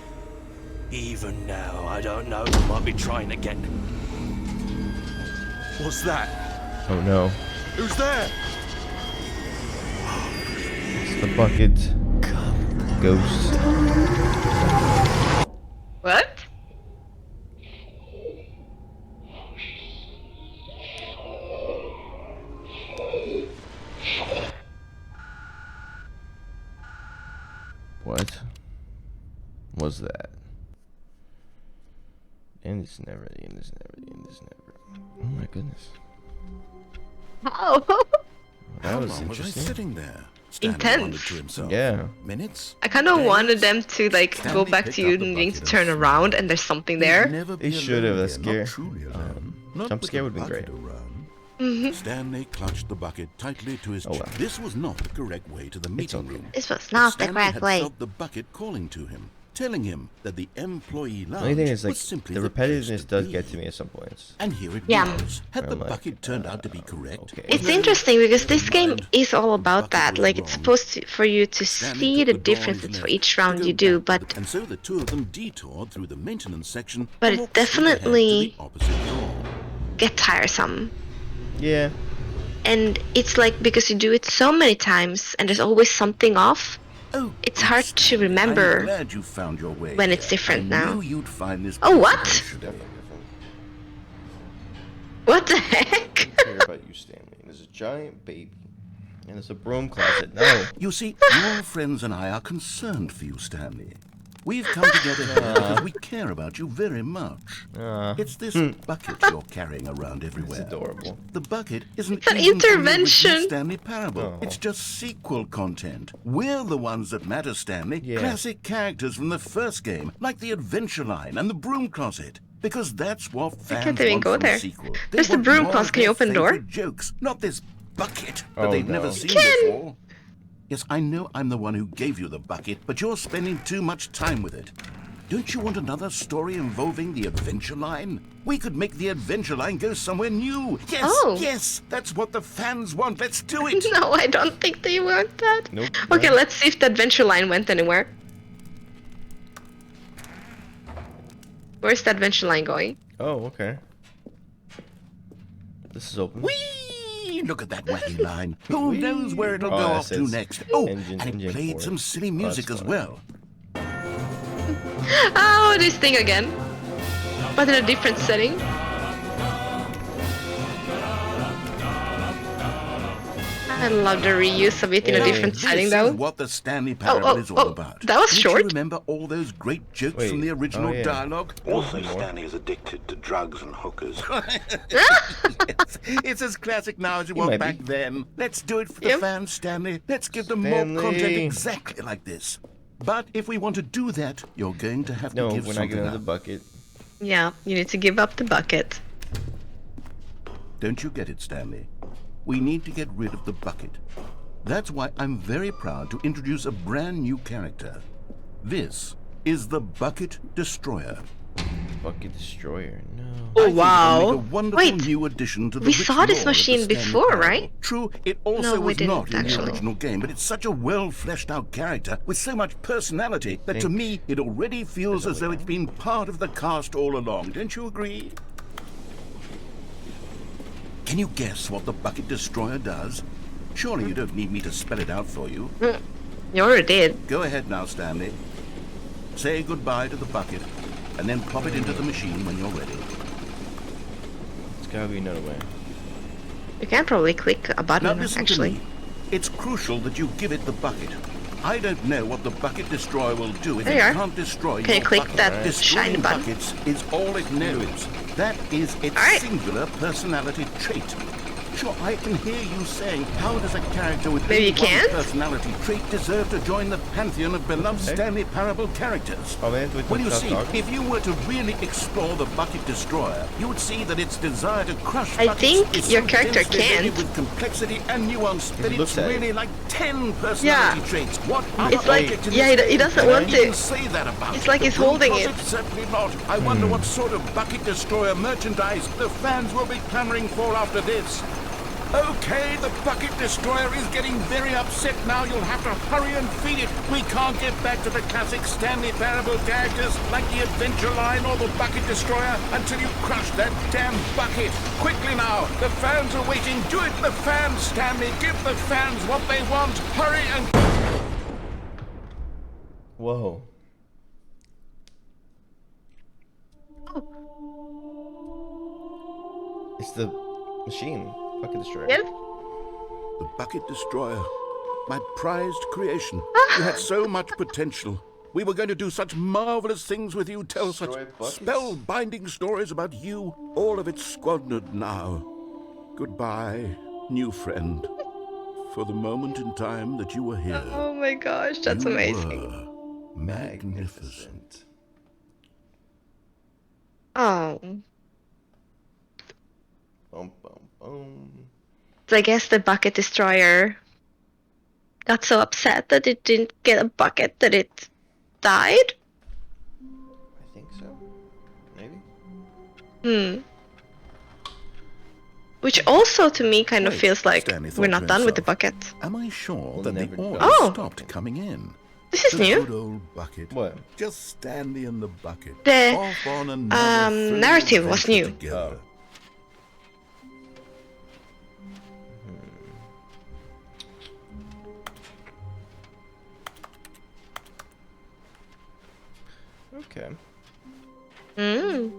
Even now, I don't know who might be trying to get... What's that? Oh no. Who's there? It's the bucket. Ghost. What? What was that? And it's never, and it's never, and it's never. Oh my goodness. Oh. That How was long was I interesting. sitting there? Stanley Intense. wondered to himself. Yeah. Minutes? I kind of Days? wanted them to like go Stanley back picked to up you the needing to bucket turn and around and there's something He'd there. never They be should alone have, that's again, not scary. truly alone. Not jump with scare the would've been bucket great. around. Mm-hmm. Stanley clutched the bucket tightly to his Oh, chest. well. This was not the correct way to the meeting okay. room. This was not the Stanley correct had way. felt the bucket calling to him, telling him that the employee lounge The only thing is, like, was simply the place repetitiveness to does be. get to me at some points. And here it Yeah. was. Had the I'm like, bucket turned out to be correct? okay. It's Was there interesting because this Never game mind. is all The about bucket that. was Like it's wrong. supposed to, for you to Stanley see took the the door on his differences for left each to round go you do, back to but and so the two of them detoured through the maintenance section. But and it walked straight ahead to definitely- the opposite door. get tiresome. Yeah. And it's like because you do it so many times and there's always something off. Oh, It's good, hard to Stanley. remember I'm glad you found your way. when it's different I now. knew you'd find this. Oh, piece of what? bullshit. What the heck? I care about you, Stanley. There's a giant baby. And there's a broom closet. No. You see, your friends and I are concerned for you, Stanley. We've come together here because we care about you very much. It's this bucket you're carrying around everywhere. It's adorable. The bucket isn't It's an even from the original intervention. Stanley Parable. Oh. It's just sequel content. We're the ones that matter, Stanley. Yeah. Classic characters from the first game, like the Adventure Line and the Broom Closet. Because that's what fans can't even want go from there. a sequel. They There's the want broom more closet. of Can you their open the door? favorite jokes, not this bucket that Oh, they've no. never seen Can. before. Yes, I know I'm the one who gave you the bucket, but you're spending too much time with it. Don't you want another story involving the Adventure Line? We could make the Adventure Line go somewhere new. Yes, Oh. yes, that's what the fans want. Let's do it. No, I don't think they want that. Nope. Okay, no. let's see if the adventure line went anywhere. Where's the adventure line going? Oh, okay. This is open. Whee! Look at that wacky line. Who knows where it'll Oh, go that off to says next? Oh, engine- and it engine played four. some silly music that's as fine. well. Oh, this thing again. But in a different setting. I love the reuse of it in a Yeah. different This setting is though. what the Stanley Parable is all about. That was Don't short. you remember all those great jokes Wait, from the original oh, yeah. dialogue? Also, more. Stanley is addicted to drugs and hookers. Yes, it's as classic now as it was might back be. then. Let's do it for the Yep. fans, Stanley. Let's give them more content Stanley. exactly like this. But if we want to do that, you're going to have No, to give we're not something getting up. the bucket. Yeah, you need to give up the bucket. Don't you get it, Stanley? We need to get rid of the bucket. That's why I'm very proud to introduce a brand new character. This is the Bucket Destroyer. Bucket destroyer. No. Oh I think it'll wow. make a wonderful Wait, new addition to the we rich saw this lore of the machine Stanley before, Parable. right? True, it also No, we was not didn't, in actually. the original game, but it's such a well fleshed out character with so much personality that to Think me it already feels there's as a though way it's been part of the cast all along. Don't you agree? Can you guess what the Bucket Destroyer does? Surely you don't need me to spell it out for you. You already did. Go ahead now, Stanley. Say goodbye to the bucket, and then pop it into the machine when you're ready. It's gotta be another way. You can probably click a Now button listen actually. to me. It's crucial that you give it the bucket. I don't know what the bucket destroyer will do if There it you are. can't destroy Can you your click bucket. that Destroying shiny button? buckets is all it knows. That is its Alright. singular personality trait. Sure, I can hear you saying, how does a character with Maybe only you one can't? personality trait deserve to join the pantheon of beloved Stanley Parable characters? Oh, man, Well, you see, if you were to really explore the bucket destroyer, you would see that its desire to crush I buckets think is your so character densely loaded can't. with complexity and nuance that he looks it's at it. really like 10 personality Yeah. traits. What It's like- bucket in yeah, this he game doesn't can want even to. say that about? It's like The he's holding Broom it. Closet? Certainly not. I wonder what sort of bucket destroyer merchandise the fans will be clamoring for after this. Okay, the bucket destroyer is getting very upset now. You'll have to hurry and feed it. We can't get back to the classic Stanley Parable characters like the Adventure Line or the bucket destroyer until you crush that damn bucket. Quickly now, the fans are waiting. Do it, the fans, Stanley. Give the fans what they want. Hurry and... Whoa. It's the machine. Bucket destroyer. Yep. The bucket destroyer. My prized creation. You had so much potential. We were going to do such marvelous things with you, tell such Destroy buckets? spellbinding stories about you. All of it squandered now. Goodbye, new friend. For the moment in time that you were here, Oh my gosh, that's you amazing. were magnificent. Oh. Boom, boom, boom. So I guess the bucket destroyer got so upset that it didn't get a bucket that it died. I think so. Maybe. Hmm. Which also to me kind of Wait, feels like Stanley thought we're to not done with the himself. bucket. Am I sure We'll that the never order know. Oh. stopped coming in? This is The new. good old bucket. What? Just Stanley and the bucket. The, Off on another thrilling narrative was adventure new. together. Okay. Mm.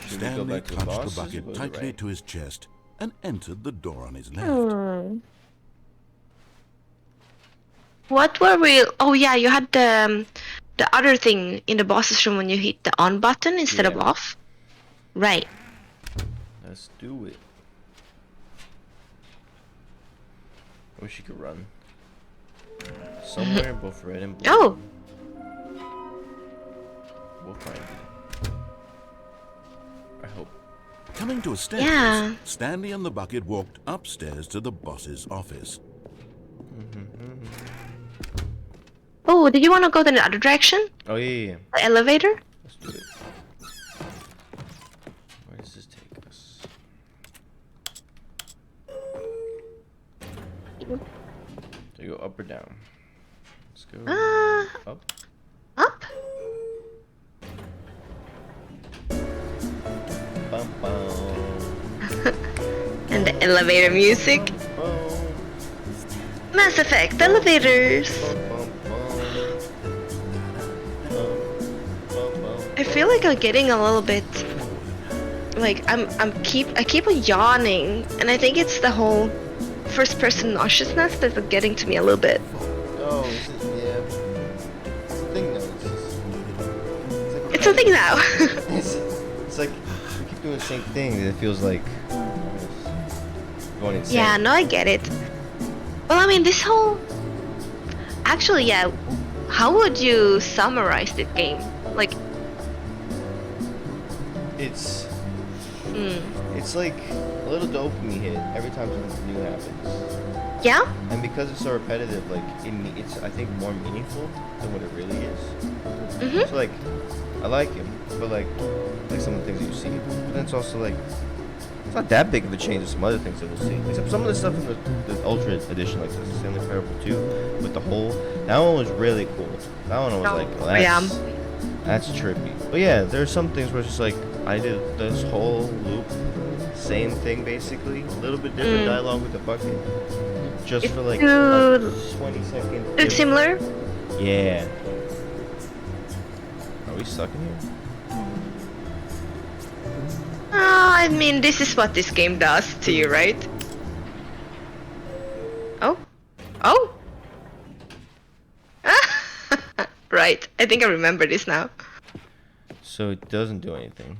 Should we go Stanley back to the clutched bosses the or bucket go to the tightly right? to his chest and entered the door on his left. Hmm. What were we? Oh yeah, you had the other thing in the boss's room when you hit the on button instead of Yeah. off. Right. Let's do it. I wish you could run. Somewhere both red and blue. Oh. We'll find it. I hope. Coming to a staircase, Yeah. Stanley and the bucket walked upstairs to the boss's office. Oh, did you want to go in the other direction? Oh yeah. The elevator? Let's do it. Where does this take us? Do you go up or down? Let's go up. Up? Bum, bum, And the elevator music. bum, Mass Effect elevators. bum, bum, bum, bum. I feel like I'm getting a little bit like I keep on yawning, and I think it's the whole first person nauseousness that's getting to me a little bit. Oh, is it? Yeah. It's a thing though. It's It's a thing now. it's like we keep doing the same thing. It feels like going insane. Yeah, no, I get it. Well, I mean, this whole actually, yeah. How would you summarize this game? Like, It's like a little dopamine hit every time something new happens. yeah. And because it's so repetitive, like it's I think more meaningful than what it really is. So like, I like him, but like some of the things that you see, but then it's also like it's not that big of a change as some other things that we'll see. Except some of the stuff in the Ultra Edition, like the Stanley Parable 2 with the hole. That one was really cool. That one was like, well, that's trippy. But yeah, there's some things where it's just like I did this whole loop, same thing basically, a little bit different dialogue with the bucket, just for like a 20-second. Looks similar. Yeah. Are we stuck in here? I mean, this is what this game does to you, right? Right. I think I remember this now. So it doesn't do anything.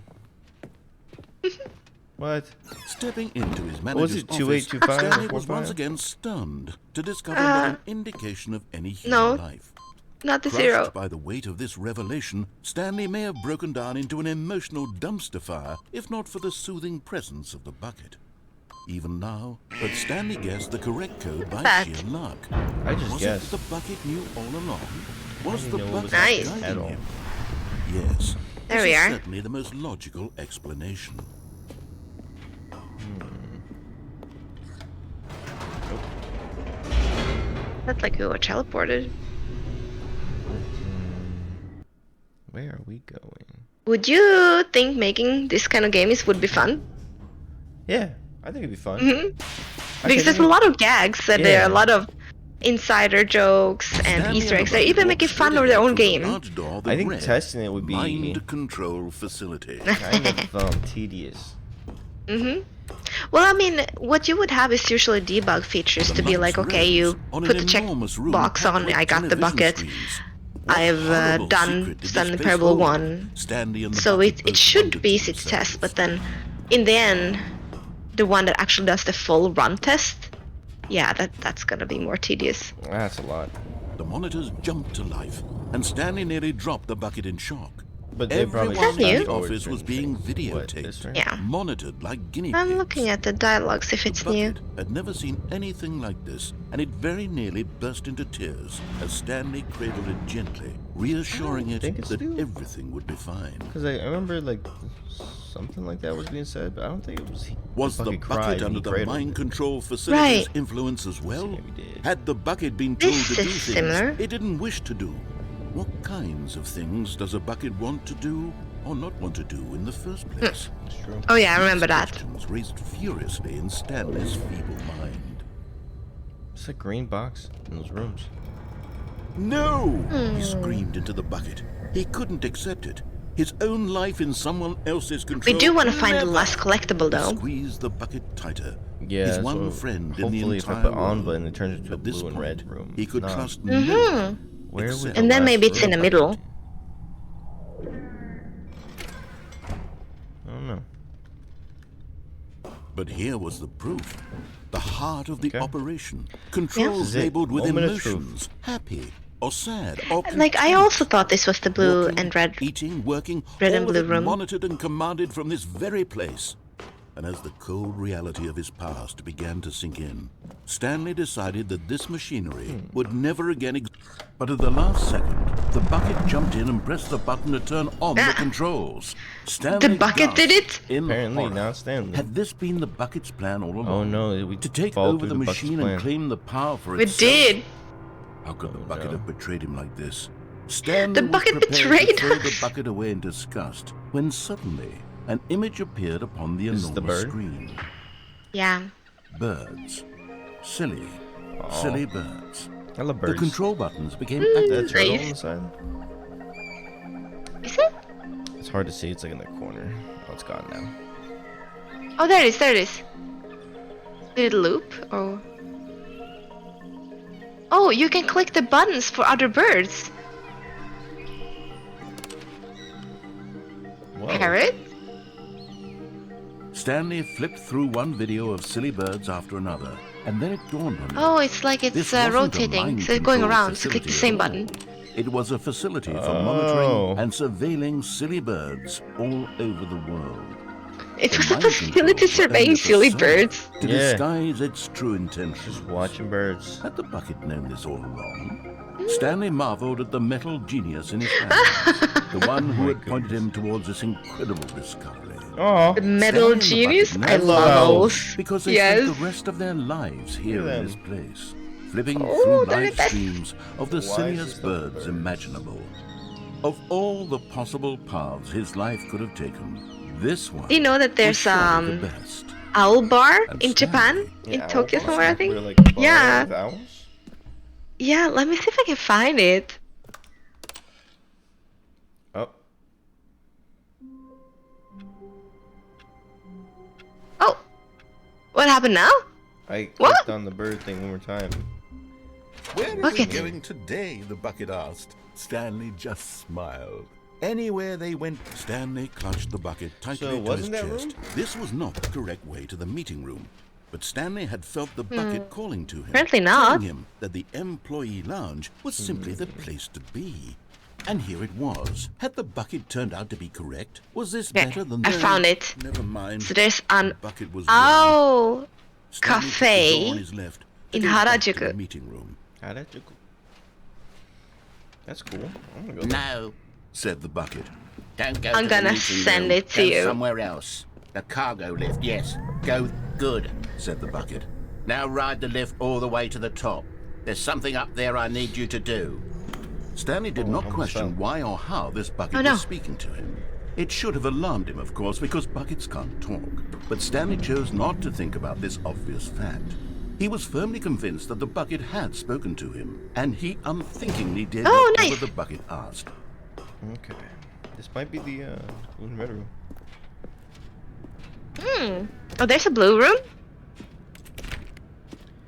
What? Stepping into his What was manager's it, office, 2825 Stanley or was once 45? again stunned to discover not an indication of any human no. life. Not the Crushed 0. by the weight of this revelation, Stanley may have broken down into an emotional dumpster fire if not for the soothing presence of the bucket. Even now, but Stanley guessed the correct code by That. sheer luck. I just Was guessed. it the bucket knew all along? Was the didn't know it was bucket Nice. guiding at all. him? Yes. There this we is are. certainly the most logical explanation. That's like we were teleported. Where are we going? Would you think making this kind of games would be fun? Yeah, I think it'd be fun. Because there's a lot of gags and there are a Yeah. lot of insider jokes and Stanley Easter and eggs. the They bucket even walked make it fun straight of their ahead own through the game. large door that I think read, testing it would be Mind Control Facility. kind of tedious. Well, I mean, what you would have is usually debug features The to be like, lights okay, rose you on put an the enormous room checkbox packed on, with I got the television bucket, screens. What I've horrible done secret did this Stanley place Parable hold? 1. Stanley and the So bucket it both should wondered be to easy to test, but themselves. then in the end, the one that actually does the full run test, yeah, that's gonna be more tedious. That's a lot. The monitors jumped to life, and Stanley nearly dropped the bucket in shock. But they probably Everyone Is in that the new? office was being What, videotaped, this right? Yeah. monitored like guinea pigs. I'm looking at the dialogues if it's The new. bucket had never seen anything like this, and it very nearly burst into tears as Stanley cradled it gently, reassuring it think it's that new. everything would be fine. Because I remember like something like that was being said, but I don't think it was. Was the fucking cried bucket and under he the cradled mind it. control facility's Right. influence as well? Yeah, we did. Had the bucket been told This to do is things similar. it didn't wish to do? What kinds of things does a bucket want to do or not want to do in the first place? It's true. Oh yeah, I These remember that. questions raised furiously in Stanley's feeble mind. It's a green box in those rooms. No! He screamed into the bucket. He couldn't accept it. His own life in someone else's control. We do want to find the Never! last collectible He though. squeezed the bucket tighter. Yeah, His so one friend in the hopefully if I entire put on world. button, it turns into a At this blue and point, red room. he could No. trust no one. Where would except- the And then last maybe it's in the room middle. be? I don't know. But here was the proof. The heart of the Okay. operation. Controls This is it. labeled with Moment of truth. emotions. Happy or sad or Like I content. also thought this was the blue Walking, and red. eating, working, red all and of blue it room. monitored and commanded from this very place. And as the cold reality of his past began to sink in, Stanley decided that this machinery would never again But at the last second, the bucket jumped in and pressed the button to turn on the Ah. controls. Stanley The bucket did gasped it? in Apparently horror. not Stanley. Had this been the bucket's plan all along? Oh no, we To take fall over through the bucket's machine plan. and claim the power for We itself? did. How could the Oh, bucket no. have betrayed him like this? Stanley The was bucket prepared betrayed to throw us. the bucket away in disgust when suddenly an image appeared upon the Is this enormous the bird? screen. Yeah. Birds. Silly. Silly birds. I love The birds. control buttons became That active. turtle on Nice. the side. Is it? It's hard to see. It's like in the corner. Oh, it's gone now. Oh, there it is. There it is. Did it loop? Or? Oh, you can click the buttons for other birds. Whoa. Parrot? Stanley flipped through one video of silly birds after another, and then it dawned on him. Oh, it's like This it's wasn't a rotating, mind so it's going control around. So click the facility same at all. button. It was a facility for Oh. monitoring and surveilling silly birds all over the world. It was The a mind facility control was surveying only a silly facade birds. To Yeah. disguise its true intentions. Just watching birds. Had the bucket known this all along? Stanley marveled at the metal genius in his hand, the one who had pointed him towards this incredible discovery. Oh, The metal Stanley and the genius? bucket I never love owls. owls. Because they Yes. spent the rest of their lives here Look at in this them. place, flipping Oh, through they're live the best. streams of the Why is silliest this the birds birds? imaginable. Of all the possible paths his life could have taken, this one Do you know that was there's surely the best. owl bar And in Japan? Stanley. In Tokyo owls. somewhere, I think? We're like bar Yeah. with owls? Yeah, let me see if I can find it. Oh, Oh! What happened now? I What? clicked on the bird thing one more time. Where are we Bucket. going today? The bucket asked. Stanley just smiled. Anywhere they went, Stanley clutched the bucket tightly So to his wasn't that chest. room? This was not the correct way to the meeting room, but Stanley had felt the bucket calling to him, Apparently not. telling him that the employee lounge was simply the place to be. And here it was. Had the bucket turned out to be correct? Was this Okay, better than I those? found it. Never mind. So there's an The bucket was wrong. oh Stanley took the cafe door on his left to in go back to Harajuku. the meeting room. Harajuku. That's cool. I'm gonna go there. No, Said the bucket. don't go I'm to the gonna meeting send room. it to Go you. somewhere else. The cargo lift, yes. Go good. Said the bucket. Now ride the lift all the way to the top. There's something up there I need you to do. Stanley did not almost question fell. why or how this bucket Oh, no. was speaking to him. It should have alarmed him, of course, because buckets can't talk. But Stanley chose not to think about this obvious fact. He was firmly convinced that the bucket had spoken to him, and he unthinkingly did Oh, whatever nice. the bucket asked. Okay. This might be the blue and red room. Oh, there's a blue room.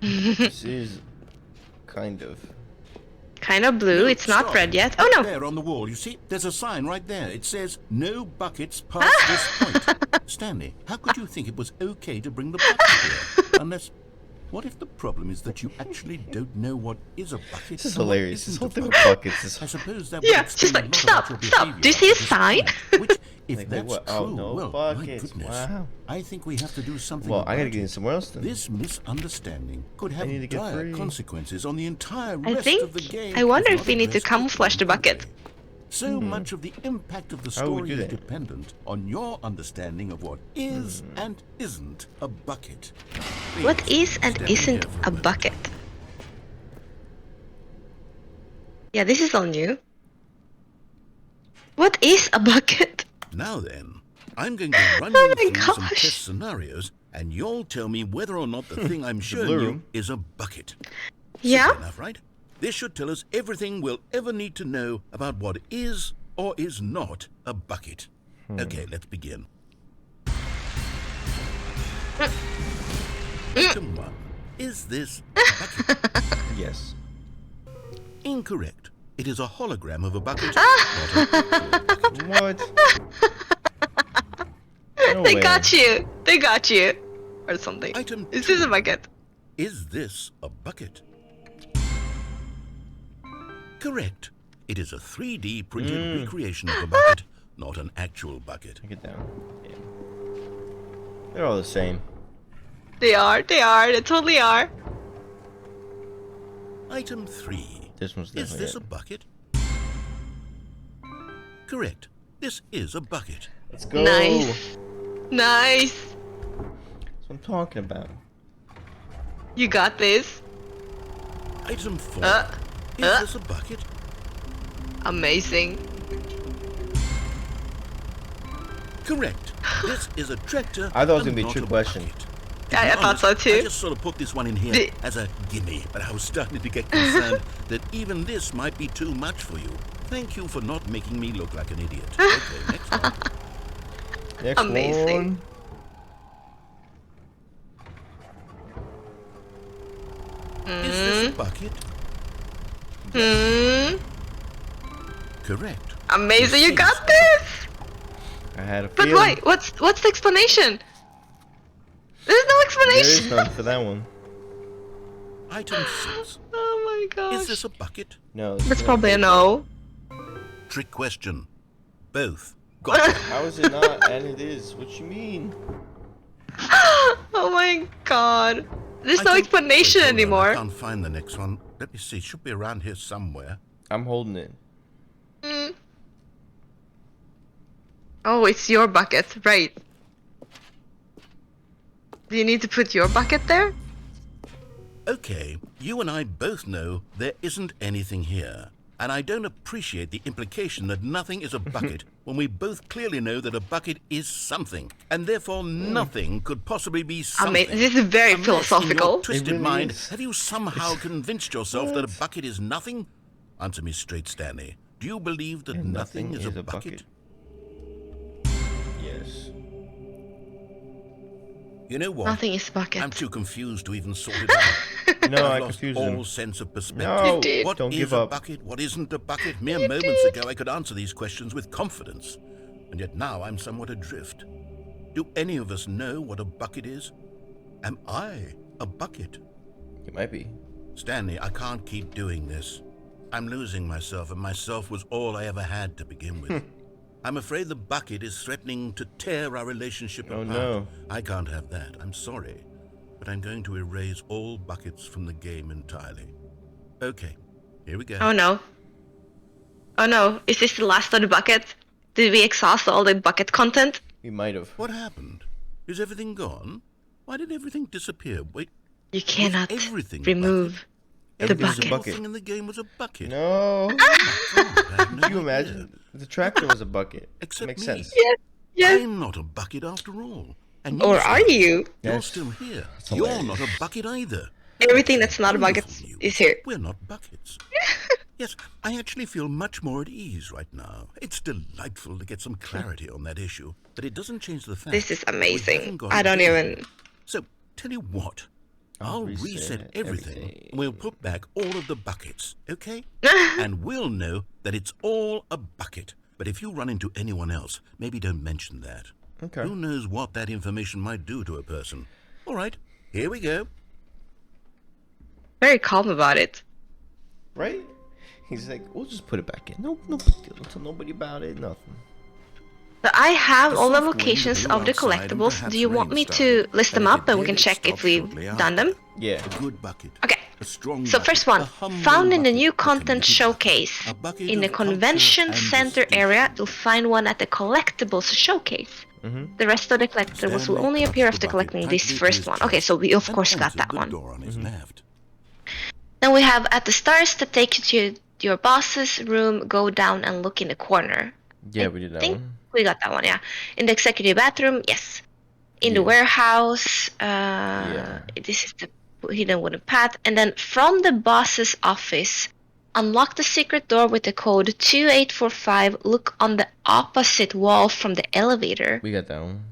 This is kind of. Kind of blue. It's not Stop. red yet. Oh no. There on the wall, you see, there's a sign right there. It says, "No buckets past this point." Stanley, how could you think it was okay to bring the bucket here? Unless, what if the problem is that you actually don't know what is a bucket? This is and what hilarious. This isn't whole a thing with bucket? buckets is. I suppose that Yeah, would explain just like, a lot stop, about your stop. behavior Do you see up the to this sign? point, which, if Like, that's what? true, Oh, no well, my buckets. goodness, Wow. I think we have to do something Well, about I gotta get in it. somewhere else then. This misunderstanding could have need to get dire free. consequences on the entire I rest think. of the game. I wonder if if we not need to addressed camouflage the bucket. quickly. So much of the impact of the How would we story do is that? dependent on your understanding of what is and isn't a bucket. What Please, is and stand here isn't for a moment. bucket? Yeah, this is all new. What is a bucket? Now then, I'm going to run Oh you my through some gosh. test scenarios, and you'll tell me whether or not the thing I'm showing blue you room. is a bucket. Yeah. Simple enough, right? This should tell us everything we'll ever need to know about what is or is not a bucket. Okay, let's begin. Item 1. Is this a bucket? Yes. Incorrect. It is a hologram of a bucket, not an actual bucket. What? No They way. got you. They got you. Or something. Item Is this a 2. bucket? Is this a bucket? Correct. It is a 3D printed recreation of a bucket, not an actual bucket. Take it down. Yeah. They're all the same. They are. They are. They totally are. Item 3. This one's Is definitely this a it. bucket? Correct. This is a bucket. Let's go. Nice. Nice. That's what I'm talking about. You got this. Item 4. Uh, Is uh. this a bucket? Amazing. Correct. This is a tractor. I thought it was and gonna be a not trick a question. bucket. To I be thought honest, so too. I just sort of put this one in here The- as a gimme, but I was starting to get concerned that even this might be too much for you. Thank you for not making me look like an idiot. Okay, next one. Next Amazing. one. Is this a bucket? Hmm. Correct. Amazing. You This got is- this. I had a But feeling. why? What's the explanation? There's no There explanation. is none for that one. Item 6. Oh my gosh. Is this a bucket? No. That's probably a no. Trick question. Both. Got it. How is it not? And it is. What you mean? Oh my god. There's no Item- explanation Wait, hold on, I anymore. can't find the next one. Let me see. It should be around here somewhere. I'm holding it. Mm. Oh, it's your bucket, right? Do you need to put your bucket there? Okay, you and I both know there isn't anything here. And I don't appreciate the implication that nothing is a bucket when we both clearly know that a bucket is something. And therefore nothing could possibly be I something. mean, this is very Unless in your philosophical. twisted really mind, is. have you somehow convinced yourself that a bucket is nothing? Answer me straight, Stanley. Do you believe that And nothing is a bucket? Yes. You know what? Nothing is bucket. I'm too confused to even sort it out. No, I I've lost confused all him. sense of perspective. No, did. What don't is give a up. bucket? What isn't a bucket? Mere moments ago, I could answer these questions with confidence, and yet now I'm somewhat adrift. Do any of us know what a bucket is? Am I a bucket? He might be. Stanley, I can't keep doing this. I'm losing myself, and myself was all I ever had to begin with. I'm afraid the bucket is threatening to tear our relationship Oh, apart. no. I can't have that. I'm sorry. But I'm going to erase all buckets from the game entirely. Okay, here we go. Oh no. Oh no, is this the last of the bucket? Did we exhaust all the bucket content? We might have. What happened? Is everything gone? Why did everything disappear? Wait, You cannot everything remove the every bucket. single thing in the game was a bucket. No. God, I had no Can you idea. imagine? The tractor was a bucket. Except Makes me. sense. Yes. I'm not a bucket after all. And Or Stanley, are you? You're That's- still here. that's You're hilarious. not a bucket either. Everything that's not a bucket Wonderful news. is here. We're not buckets. Yes, I actually feel much more at ease right now. It's delightful to get some clarity on that issue, but it doesn't change the fact. This is we haven't amazing. got I it don't there. even... So, tell you what. I'll reset everything. We'll put back all of the buckets, okay? And we'll know that it's all a bucket. But if you run into anyone else, maybe don't mention that. Okay. Who knows what that information might do to a person? All right, here we go. Very calm about it. Right? He's like, we'll just put it back in. No big deal. Don't tell nobody about it. Nothing. So I have The all the soft wind locations blew of the outside and collectibles. perhaps Do you want rain me to started. list them And if up it and we did, can it check if stopped we've shortly done them? after. Yeah. A good bucket. Okay. A strong So bucket, first one, a humble found in the bucket, new a content committed showcase. bucket, a bucket In the of culture convention and center distinction. area, you'll find one at the collectibles showcase. Mm-hmm. The rest of the collectibles will Stanley only appear clutched after the collecting bucket this tightly to first his one. Okay, chest so we of and course got entered that the one. door on his left. Then we have at the stars that take you to your boss's room, go down and look in the corner. Yeah, I we did that think one. we got that one, yeah. In the executive bathroom, yes. In the Yeah. warehouse, this is the hidden wooden path. And then from the boss's office, unlock the secret door with the code 2845. Look on the opposite wall from the elevator. We got that one.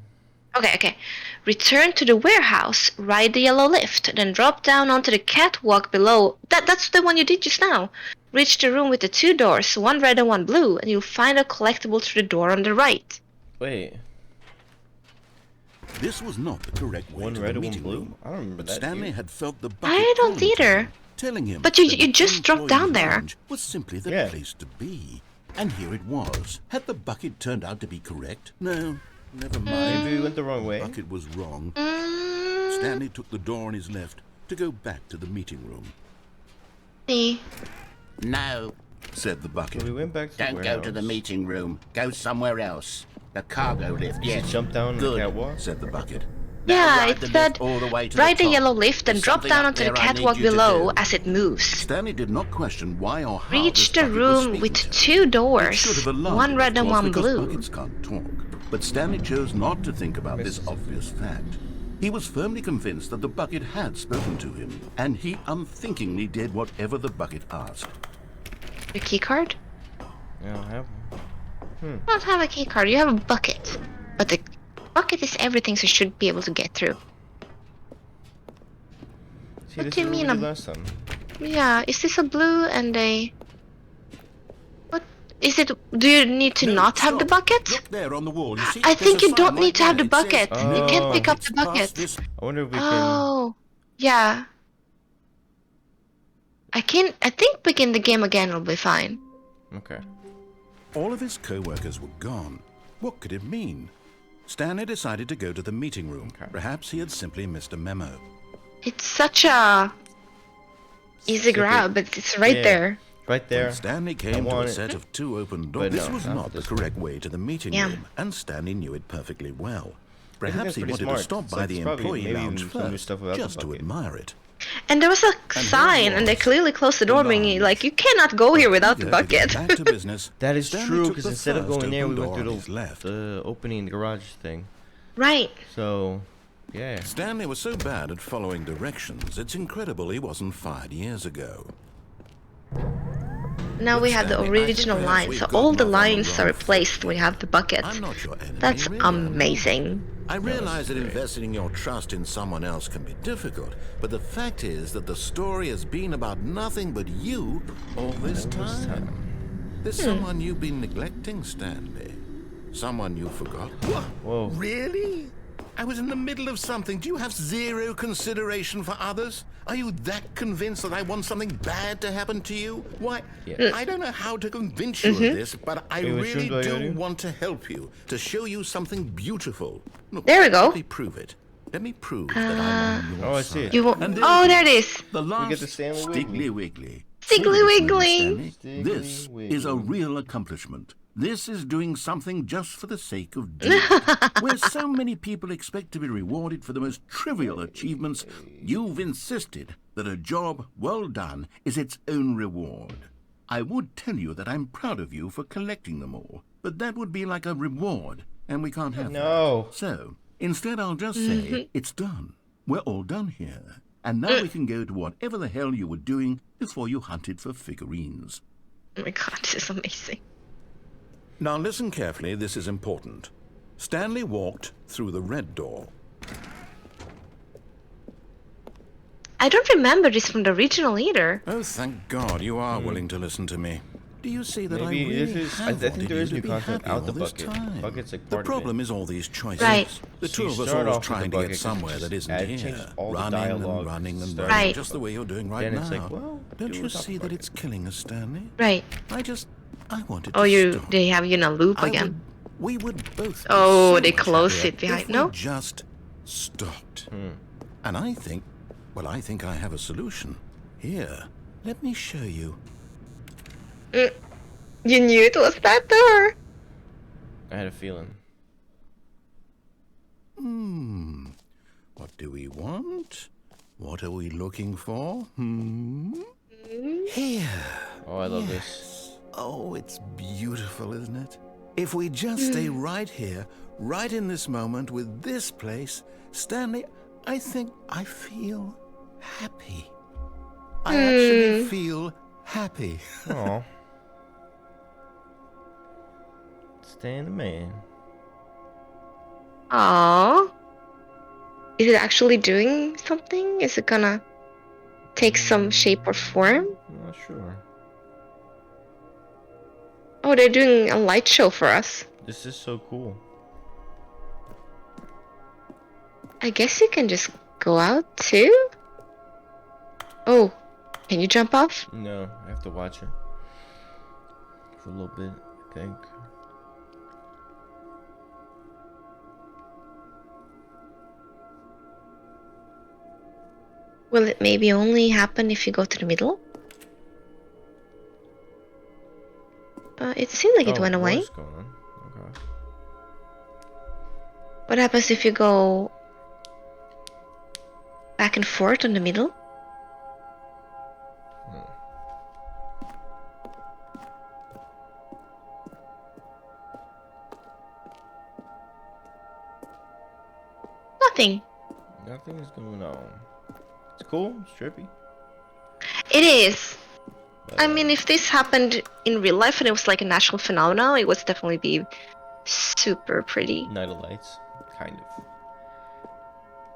Okay. Return to the warehouse, ride the yellow lift, then drop down onto the catwalk below. That's the one you did just now. Reach the room with the two doors, one red and one blue, and you'll find a collectible through the door on the right. Wait. This was not the correct way One to red the and one meeting blue? room. I don't remember But that. Stanley either. had felt the bucket I don't calling to either. him, telling him But you that the just dropped down employee there. lounge was simply the Yeah. place to be. And here it was. Had the bucket turned out to be correct? No, never mind. Maybe we went the wrong way. The bucket was wrong. Mm, Stanley took the door on his left to go back to the meeting room, see. No, said the bucket. So we went back to the don't go to the warehouse. meeting room. Go somewhere else. The cargo lift, Did yes. you jump down the Good. catwalk? Said the bucket. Now Yeah, ride it the said lift all the way to ride the top. yellow lift and There's drop something down up onto the there I need catwalk you to below do. as it moves. Stanley did not question why or how this Reach the bucket was room speaking with to him. two It doors, should have alarmed one him, red of and course, one because blue. buckets can't talk. But Stanley chose not to think about this obvious fact. He was firmly convinced that the bucket had spoken to him, and he unthinkingly did whatever the bucket asked. Your key card? Yeah, I don't have one. You don't have a key card, you have a bucket. But the bucket is everything, so you should be able to get through. See, What this do you is mean what we did I'm- last time. Yeah, is this a blue and a... What? Is it... Do you need to No, not have the stop. bucket? Look there on the wall. You see? I There's think a you sign don't right need to have there. the It says, bucket. You can't pick up the "It's past bucket." this I wonder if we can. Oh, yeah. I think begin the game again will be fine. Okay. All of his co-workers were gone. What could it mean? Stanley decided to go to the meeting room. Okay. Perhaps he had simply missed a memo. It's such a easy grab, but it's right Yeah. there. Right there. When Stanley I came to want a it. set of two open doors. But This no, was not not the this correct way to the meeting Yeah. room, and Stanley knew it perfectly well. that's Perhaps he pretty wanted smart. to stop It's by like the it's probably employee maybe lounge even some new first, stuff about the just to bucket. admire it. And there was a here sign, it and they was. clearly closed the door, meaning Lounge. like you cannot go here without the Eager to get bucket. back to business, That is Stanley true, took because the instead of first going there, we open went door through on his left. the opening the garage thing. Right. So, yeah. Stanley was so bad at following directions, it's incredible he wasn't fired years ago. Now we have the Stanley, I think original perhaps lines, we've so gotten all the off on the lines wrong are foot replaced when you have the bucket. I'm not your enemy, That's really. amazing. I realize that investing your trust in someone else can be difficult, but the fact is that the story has been about nothing but you all this time. There's someone you've been neglecting, Stanley. Someone you forgot. Whoa. Really? I was in the middle of something. Do you have zero consideration for others? Are you that convinced that I want something bad to happen to you? Why, I don't know how to convince you of this, but I really do want to help you, to show you something beautiful. Look, There we go. Let me prove it. Let me prove that I'm on your I see side. it. Oh, there it is. The last get the Stanley Stiggly Wiggly. Stiggly Wiggly. Stanley, this is a real accomplishment. This is doing something just for the sake of doing it. Where so many people expect to be rewarded for the most trivial achievements, you've insisted that a job well done is its own reward. I would tell you that I'm proud of you for collecting them all, but that would be like a reward, and we can't have that. So, instead I'll just say, it's done. We're all done here. And now we can go to whatever the hell you were doing before you hunted for figurines. Oh my god, this is amazing. Now listen carefully, this is important. Stanley walked through the red door. I don't remember this from the original either. Oh, thank God you are willing to listen to me. Do you see that Maybe I really this is. I have think wanted there you is to new be content happy out the all this bucket. time? Bucket's like The part problem of it. is all these choices. Right. The So two you of us start always off with trying the to bucket, get somewhere that isn't changes here. all the Running dialogue, and running and start running, Right. just the way you're doing right Then now. it's like, well, Don't do you without see the that bucket. it's killing us, Stanley? Right. I wanted Oh, to stop. they have you in a loop again. We would both be Oh, so they much close happier it behind- if we no? just stopped. And I think I have a solution. Here, let me show you. You knew it was that door. I had a feeling. What do we want? What are we looking for? Here. Oh, I love this. Oh, it's beautiful, isn't it? If we just stay right here, right in this moment with this place, Stanley, I think I feel happy. I actually feel happy. Oh. Stan the man. Oh. Is it actually doing something? Is it gonna take some shape or form? I'm not sure. Oh, they're doing a light show for us. This is so cool. I guess you can just go out too? Oh, can you jump off? No, I have to watch it for a little bit, I think. Will it maybe only happen if you go to the middle? It seemed like it went away. What's going on? Okay. What happens if you go back and forth in the middle? Nothing. Nothing is going on. It's cool. It's trippy. It is. I mean, if this happened in real life and it was like a national phenomenon, it would definitely be super pretty. Night of Lights, kind of.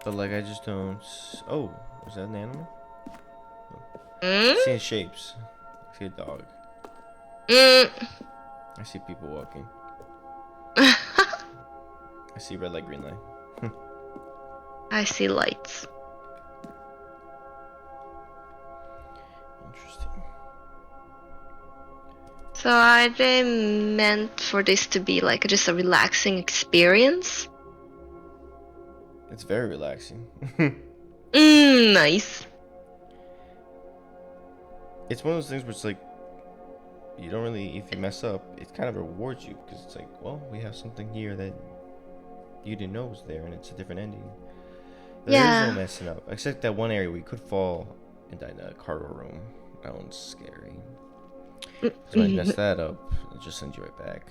But like, I just don't. Oh, is that an animal? Mm? Seeing shapes. I see a dog. Mm. I see people walking. I see red light, green light. I see lights. Interesting. So are they meant for this to be like just a relaxing experience? It's very relaxing. Nice. It's one of those things where it's like, you don't really, if you mess up, it kind of rewards you because it's like, well, we have something here that you didn't know was there, and it's a different ending. But Yeah. There's no messing up, except that one area where you could fall and die in a cargo room. That one's scary. So when you mess that up, it just sends you right back.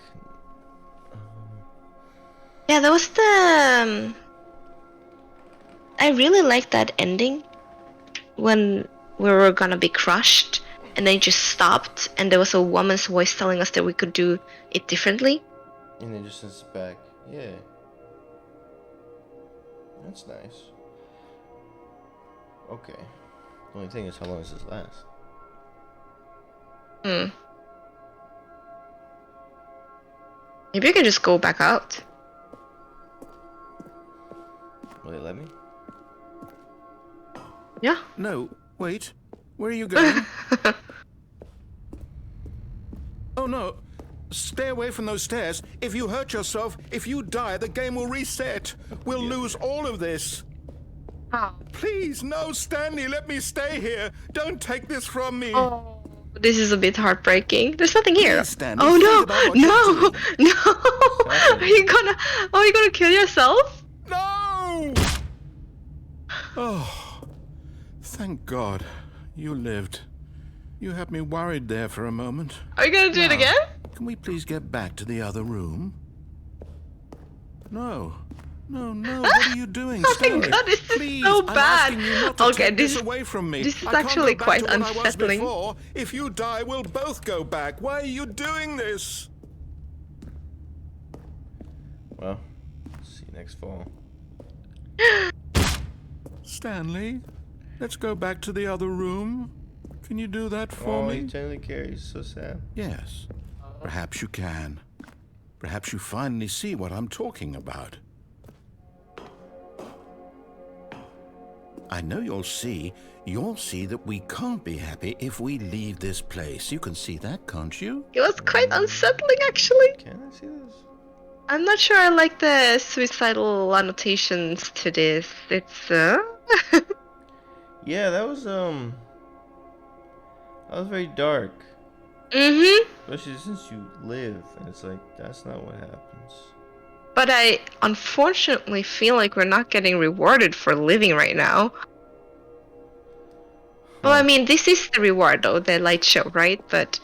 Yeah, that was the. I really liked that ending when we were gonna be crushed, and then it just stopped, and there was a woman's voice telling us that we could do it differently. And then just sends it back. Yeah. That's nice. Okay. The only thing is, how long does this last? Maybe you can just go back out. Will they let me? Yeah. No, wait. Where are you going? Oh no. Stay away from those stairs. If you hurt yourself, if you die, the game will reset. We'll lose all of this. Oh. Please, no, Stanley, let me stay here. Don't take this from me. Oh, this is a bit heartbreaking. There's nothing here. Please, Stanley, Oh think about what no, you're no! Are you gonna kill yourself? No! Oh, thank God. You lived. You had me worried there for a moment. Are you gonna do it Now, again? Can we please get back to the other room? No. No, what are you doing, Oh my Stanley? God, this is Please, so I'm bad. asking you not to Okay, take this away from me. this is I can't actually go back quite to what I was unsettling. before. If you die, we'll both go back. Why are you doing this? Well, see you next fall. Stanley, let's go back to the other room. Can you do that for Oh, me? you totally care. He's so sad. Yes. Perhaps you can. Perhaps you finally see what I'm talking about. I know you'll see that we can't be happy if we leave this place. You can see that, can't you? It was quite unsettling, actually. Can I see this? I'm not sure I like the suicidal annotations to this. It's Yeah, that was very dark. Especially since you live, and it's like, that's not what happens. But I unfortunately feel like we're not getting rewarded for living right now. Well, I mean, this is the reward though, the light show, right? But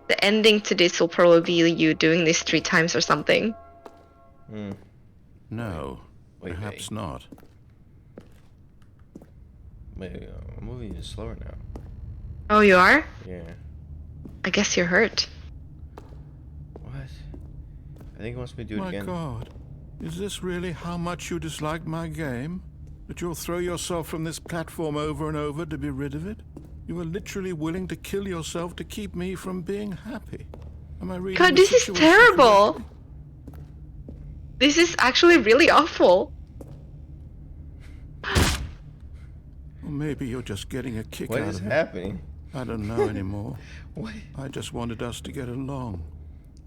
the ending to this will probably be you doing this 3 times or something. No, Wait, perhaps not. Wait, I'm moving slower now. Oh, you are? Yeah. I guess you're hurt. What? I think it wants me to do it My again. God, is this really how much you dislike my game? That you'll throw yourself from this platform over and over to be rid of it? You were literally willing to kill yourself to keep me from being happy. Am I reading God, the this is situation terrible. correctly? This is actually really awful. Or maybe you're just getting a kick What out is of it. happening? I don't know anymore. What? I just wanted us to get along.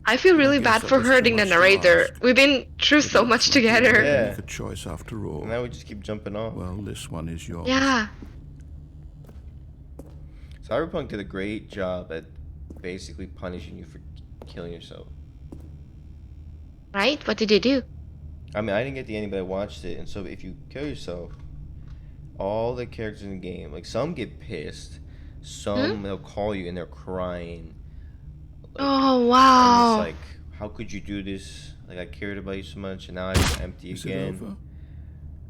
I feel really guess bad that for was too hurting the much to narrator. ask. We've been through so It much looks like you together. didn't Yeah. make a choice after all. Now we just keep jumping off. Well, this one is yours. Yeah. Cyberpunk did a great job at basically punishing you for killing yourself. Right? What did you do? I mean, I didn't get the ending, but I watched it, and so if you kill yourself, all the characters in the game, like, some get pissed, some they'll call you and they're crying. Like, Oh, and wow. it's like, how could you do this? Like, I cared about you so much, and now I feel empty Is it again. over?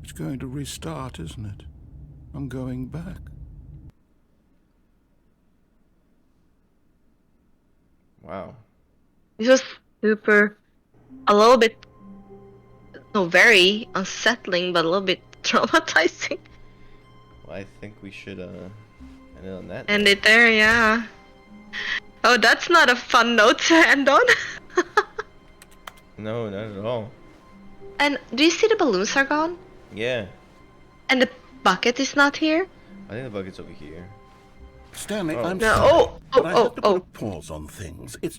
It's going to restart, isn't it? I'm going back. Wow. This was a little bit, no, very unsettling, but a little bit traumatizing. Well, I think we should end it on that. End it there, yeah. Oh, that's not a fun note to end on. No, not at all. And do you see the balloons are gone? Yeah. And the bucket is not here? I think the bucket's over here. Stanley, Oh. I'm No, sorry, but I have to put oh. a pause on things. It's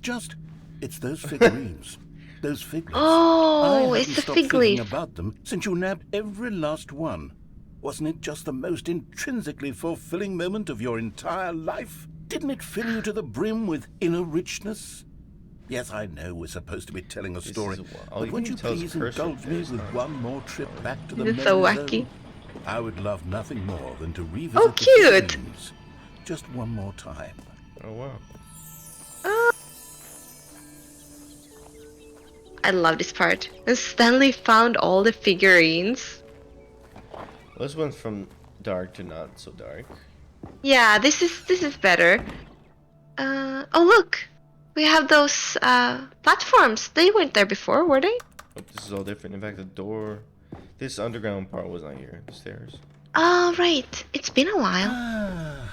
those figurines. Those fig leaves. Oh, I it's haven't the stopped fig thinking leaf. about them since you nabbed every last one. Wasn't it just the most intrinsically fulfilling moment of your entire life? Didn't it fill you to the brim with inner richness? Yes, I know we're supposed to be telling a story, all but you would can you tell is please curse indulge me words. with one more trip back to the This is so memory wacky. zone? I would love nothing more than to revisit Oh, the cute. figurines. Just one more time. Oh, wow. I love this part. And Stanley found all the figurines. Well, this one's from dark to not so dark. Yeah, this is better. Oh look, we have those platforms. They weren't there before, were they? Oh, this is all different. In fact, the door This underground part was not here. The stairs. Oh, right. It's been a while.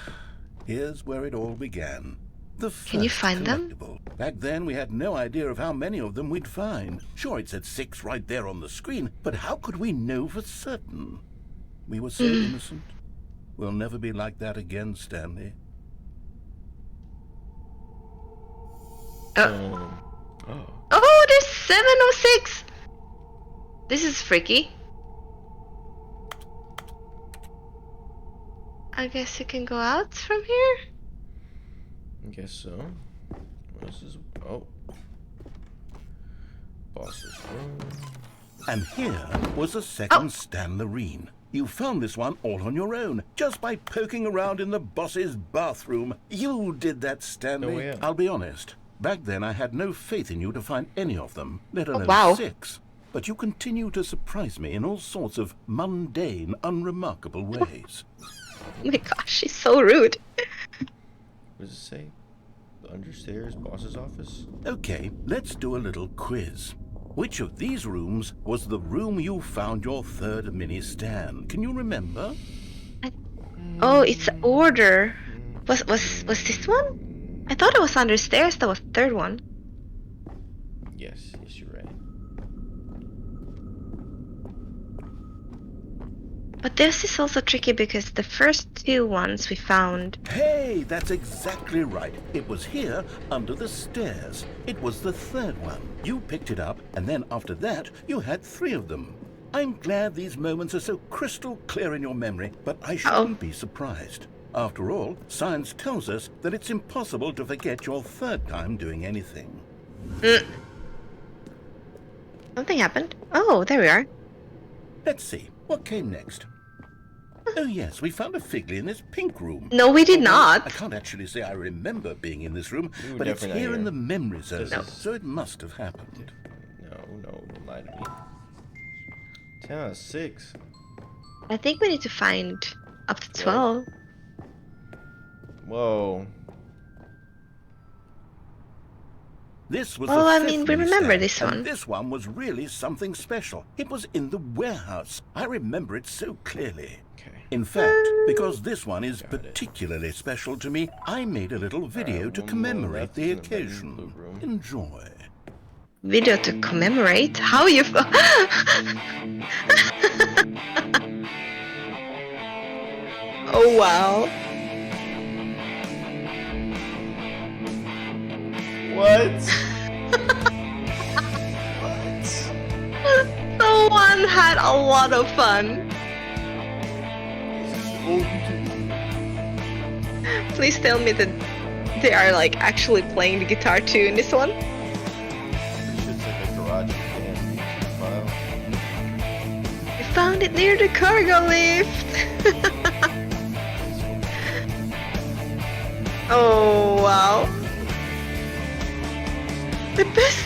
Here's where it all began. The first Can you find them? collectible. Back then, we had no idea of how many of them we'd find. Sure, it said 6 right there on the screen, but how could we know for certain? We were so innocent. We'll never be like that again, Stanley. Oh. Oh, there's 706! This is freaky. I guess you can go out from here? I guess so. What else is... Oh. Boss's room. And here was a second Stanlerine. You found this one all on your own, just by poking around in the boss's bathroom. You did that, Stanley. Oh, yeah. I'll be honest. Back then, I had no faith in you to find any of them, let alone wow. 6. But you continue to surprise me in all sorts of mundane, unremarkable ways. Oh my gosh, she's so rude. What does it say? The understairs, boss's office? Okay, let's do a little quiz. Which of these rooms was the room you found your third mini-stand? Can you remember? Oh, it's order. Was this one? I thought it was under stairs. That was the third one. Yes, you're right. But this is also tricky because the first 2 ones we found. Hey, that's exactly right. It was here, under the stairs. It was the third one. You picked it up, and then after that, you had 3 of them. I'm glad these moments are so crystal clear in your memory, but I shouldn't be surprised. After all, science tells us that it's impossible to forget your third time doing anything. Something happened. Oh, there we are. Let's see, what came next? Oh yes, we found a Figley in this pink room. No, we did I not. can't actually say I remember being in this room, We were but it's definitely here not in here. the memory zone, No. so it must have happened. No, don't lie to me. 10 out of 6. I think we need to find up to 12. Whoa. This was Well, the I fifth mean, we mini-stand, remember this and one. this one was really something special. It was in the warehouse. I remember it so clearly. Okay. In fact, because this one is particularly special to me, I made a little video to one more commemorate left the in the blue occasion. room. Enjoy. Video to commemorate? How you... Oh, wow. What? Someone had a lot of fun. Please tell me that they are like actually playing the guitar too in this one. It's like a garage band file. We found it near the cargo lift. Oh wow. The best.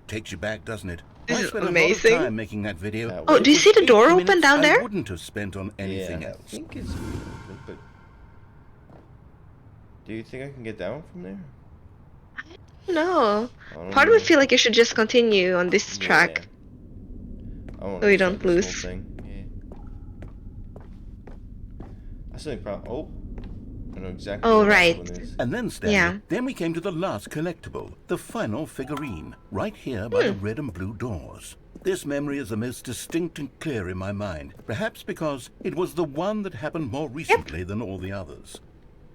Takes you back, doesn't it? This I is spent amazing. a lot of time making that video. Oh, do you see the door open Minutes down I there? wouldn't have spent on anything Yeah, I else. think it's good, but do you think I can get down from there? No. I don't Part of me know. feel like you should just continue on this track. I wanna So you start don't this lose. whole thing. Yeah. I still think oh, I know exactly. Oh, what this right. one is. And then, Stanley, Yeah. then we came to the last collectible, the final figurine, right here by the red and blue doors. This memory is the most distinct and clear in my mind, perhaps because it was the one that happened more recently than all the others.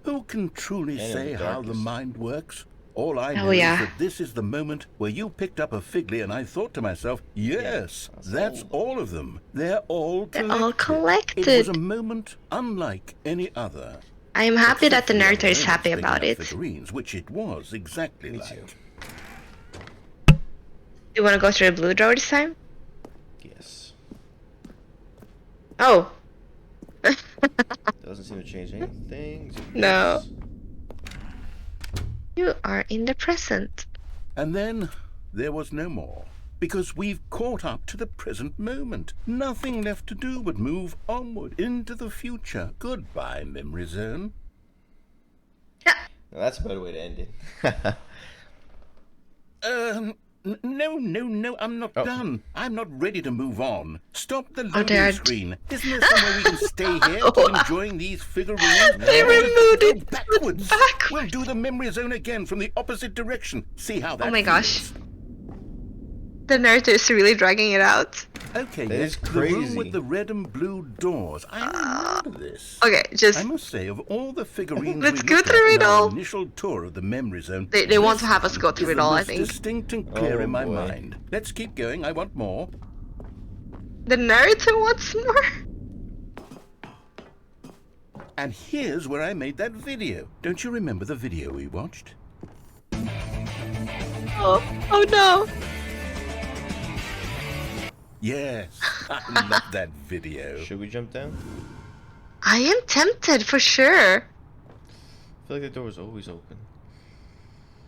Who can truly And in say the how the darkest. mind works? All I Oh, know yeah. is that this is the moment where you picked up a Figley and I thought to myself, yes, that's all of them. They're all collected. They're all It collected. was a moment unlike any other. I am happy that the Except for narrator is owners happy picking about up it. Figurines, which it was exactly Me like. too. You want to go through the blue door this time? Yes. Oh. Doesn't seem to change anything. No. You are in the present. And then there was no more, because we've caught up to the present moment. Nothing left to do but move onward into the future. Goodbye, memory zone. Now that's a better way to end it. No, I'm not done. I'm not ready to move on. Stop the Oh, loading screen. Isn't there somewhere we can stay here, keep enjoying these figurines? They removed it backwards. backwards. We'll do the memory zone again from the opposite direction. See how that Oh my gosh. feels. The narrator is really dragging it out. Okay, That yes, is the room crazy. with the red and blue doors. I remember this. Okay, just I must say, of all the figurines Let's we go looked through at it in our all. initial tour of the memory zone, They want to this have us one go through is it the all, I most think. distinct and clear Oh, in my boy. mind. Let's keep going. I want more. the narrator wants more. And here's where I made that video. Don't you remember the video we watched? Oh no. Yes, I love that video. Should we jump down? I am tempted for sure. I feel like the door was always open.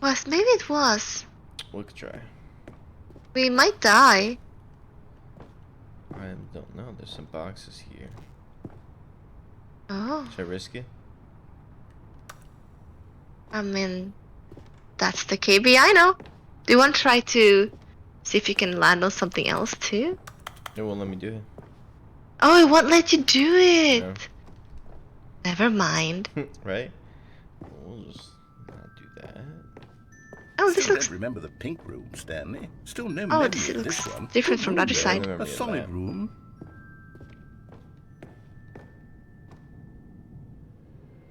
Maybe it was. We could try. We might die. I don't know. There's some boxes here. Oh, Should I risk it? I mean, that's the KB I know. Do you want to try to see if you can land on something else too? It won't let me do it. Oh, it won't let you do it. No. Never mind. Right? We'll just not do that. Oh, this Still looks. don't remember the pink room, Stanley. Still no Oh, memory this of looks this one. different from the other Yeah, I side. remember A that. solid room.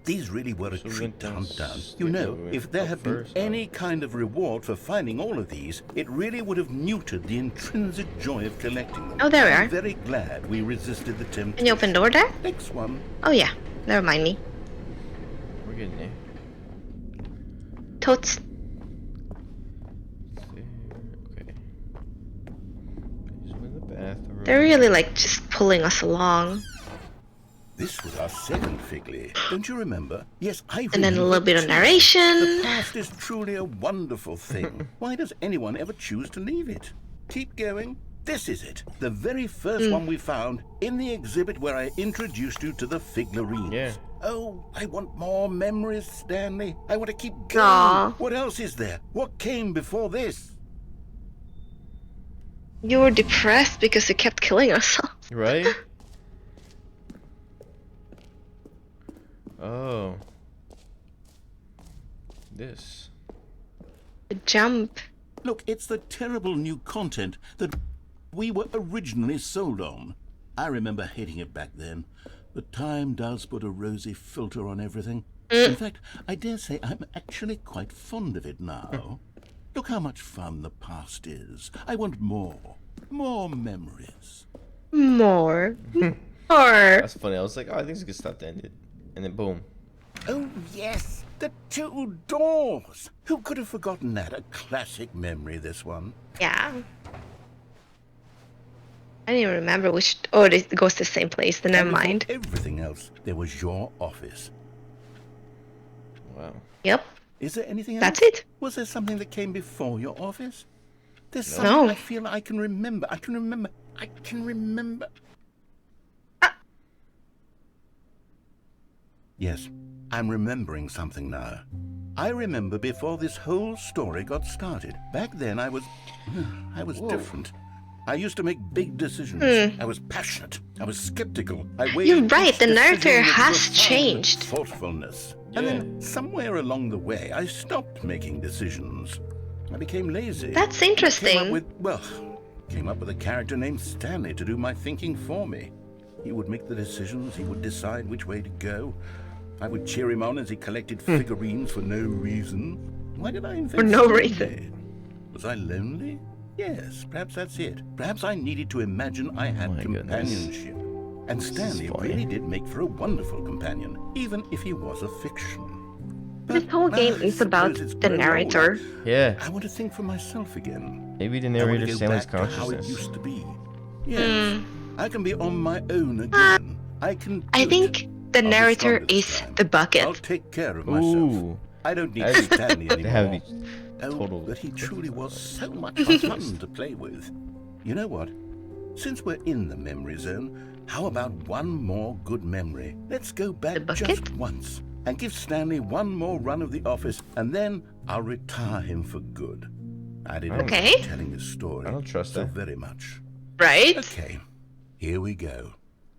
These really were a So we treat went to hunt down. downstairs. You know, We went if there up had been first, any kind of reward for finding all of these, it really would have neutered the intrinsic joy of collecting them. Oh, there we I'm are. very glad we resisted the temptation. Can you open door there? Next one. Oh yeah. Never mind me. We're getting there. Totes. Okay. He's in the bathroom. They're really like just pulling us along. This was our second Figley. Don't you remember? Yes, I remember. And then a little bit of too. narration. The past is truly a wonderful thing. Why does anyone ever choose to leave it? Keep going. This is it. The very first one we found in the exhibit where I introduced you to the figurines. Yeah. Oh, I want more memories, Stanley. I want to keep going. Aw. What else is there? What came before this? You were depressed because you kept killing yourself. Right? Oh. This. The jump. Look, it's the terrible new content that we were originally sold on. I remember hating it back then, but time does put a rosy filter on everything. In fact, I dare say I'm actually quite fond of it now. Look how much fun the past is. I want more. More memories. More. More. That's funny. I was like, oh, I think it's a good stop to end it. And then boom. Oh, yes, the two doors. Who could have forgotten that? A classic memory, this one. Yeah. I didn't even remember which. Oh, it goes to the same place. Then never And before mind. everything else, there was your office. Wow. Yep. Is there anything else? That's it. Was there something that came before your office? There's No. something No. I feel I can remember. I can remember. Yes, I'm remembering something now. I remember before this whole story got started. Back then I was different. I used to make big decisions. I was passionate. I was skeptical. I weighed You're right, each the decision narrator with has refined changed. Thoughtfulness. And then somewhere along the way, I stopped making decisions. I became lazy. That's Came interesting. up with a character named Stanley to do my thinking for me. He would make the decisions. He would decide which way to go. I would cheer him on as he collected figurines for no reason. Why did I invent For no Stanley? reason. Was I lonely? Yes, perhaps that's it. Perhaps I needed to imagine I had my goodness. companionship. And Stanley funny. really did make for a wonderful companion, even if he was a fiction. This whole game I is about suppose it's the grown narrator. older. Yeah. I want to think for myself again. Maybe the I want narrator to go Stanley's back to how it consciousness. used to be. Yes, I can be on my own again. I can. I do think it. the I'll be narrator strong this is time. the I'll bucket. take care of myself. Ooh. I don't need That'd be- Stanley that'd anymore. be Oh, total but he truly different. was so much fun to play with. You know what? Since we're in the memory zone, how about one more good memory? Let's go back The bucket? just once and give Stanley one more run of the office, and then I'll retire him for good. I did Okay. enjoy telling this story. I don't trust so that. very much. Right? Okay, here we go.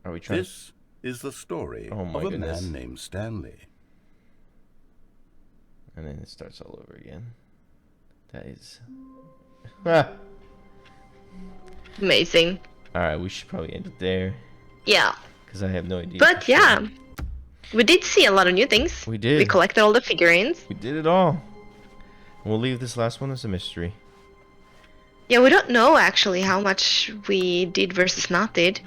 Are we trying? This is the story Oh my of a goodness. man named Stanley. And then it starts all over again. That is. Ah. Amazing. All right, we should probably end it there Yeah. because I have no idea. But yeah, we did see a lot of new things. We did. We collected all the figurines. We did it all. We'll leave this last one as a mystery. Yeah, we don't know actually how much we did versus not did.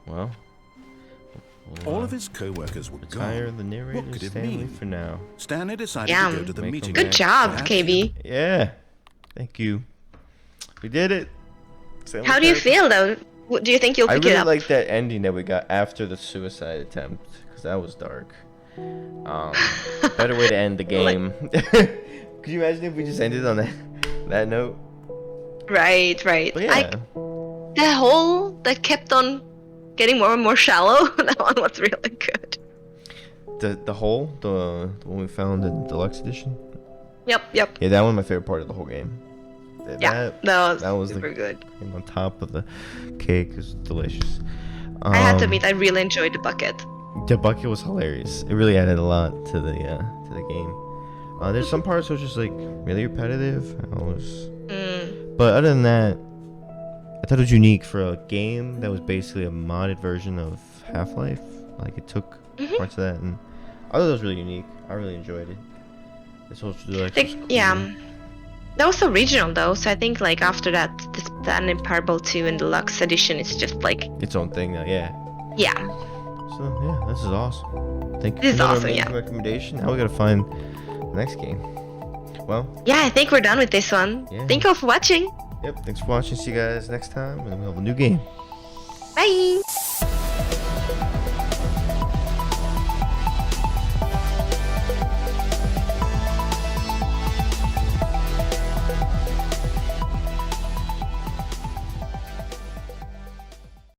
Well, All of his co-workers were retire gone. the What narrator could it Stanley mean? for now. Stanley decided Yeah. to go to the Make meeting. him Good job, Perhaps KB. Yeah. Thank you. We did it. Stanley How do you Parable. feel though? Do you think you'll I pick really it up? like that ending that we got after the suicide attempt because that was dark. Better way to end the game. Could you imagine if we just ended on that note? Right. But yeah. The hole that kept on getting more and more shallow. That one was really good. The hole, the one we found in Deluxe Edition. Yep. Yeah, that one my favorite part of the whole game. Yeah, that was the super good. cream on top of the cake. It was delicious. I had to admit, I really enjoyed the bucket. The bucket was hilarious. It really added a lot to the game. There's some parts that was just like really repetitive. But other than that, I thought it was unique for a game that was basically a modded version of Half-Life. Like it took parts of that, and I thought it was really unique. I really enjoyed it. This whole Deluxe was cool. Yeah. That was original though, so I think like after that, the Stanley Parable 2 and Deluxe Edition is just like, Its own thing now, yeah. yeah. So yeah, this is awesome. Thank you This is for another awesome, amazing yeah. recommendation. Now we gotta find the next game. Well, Yeah, I think we're done with this one. Yeah. Thank you all for watching. yep. Thanks for watching. See you guys next time, and we'll have a new game. Bye!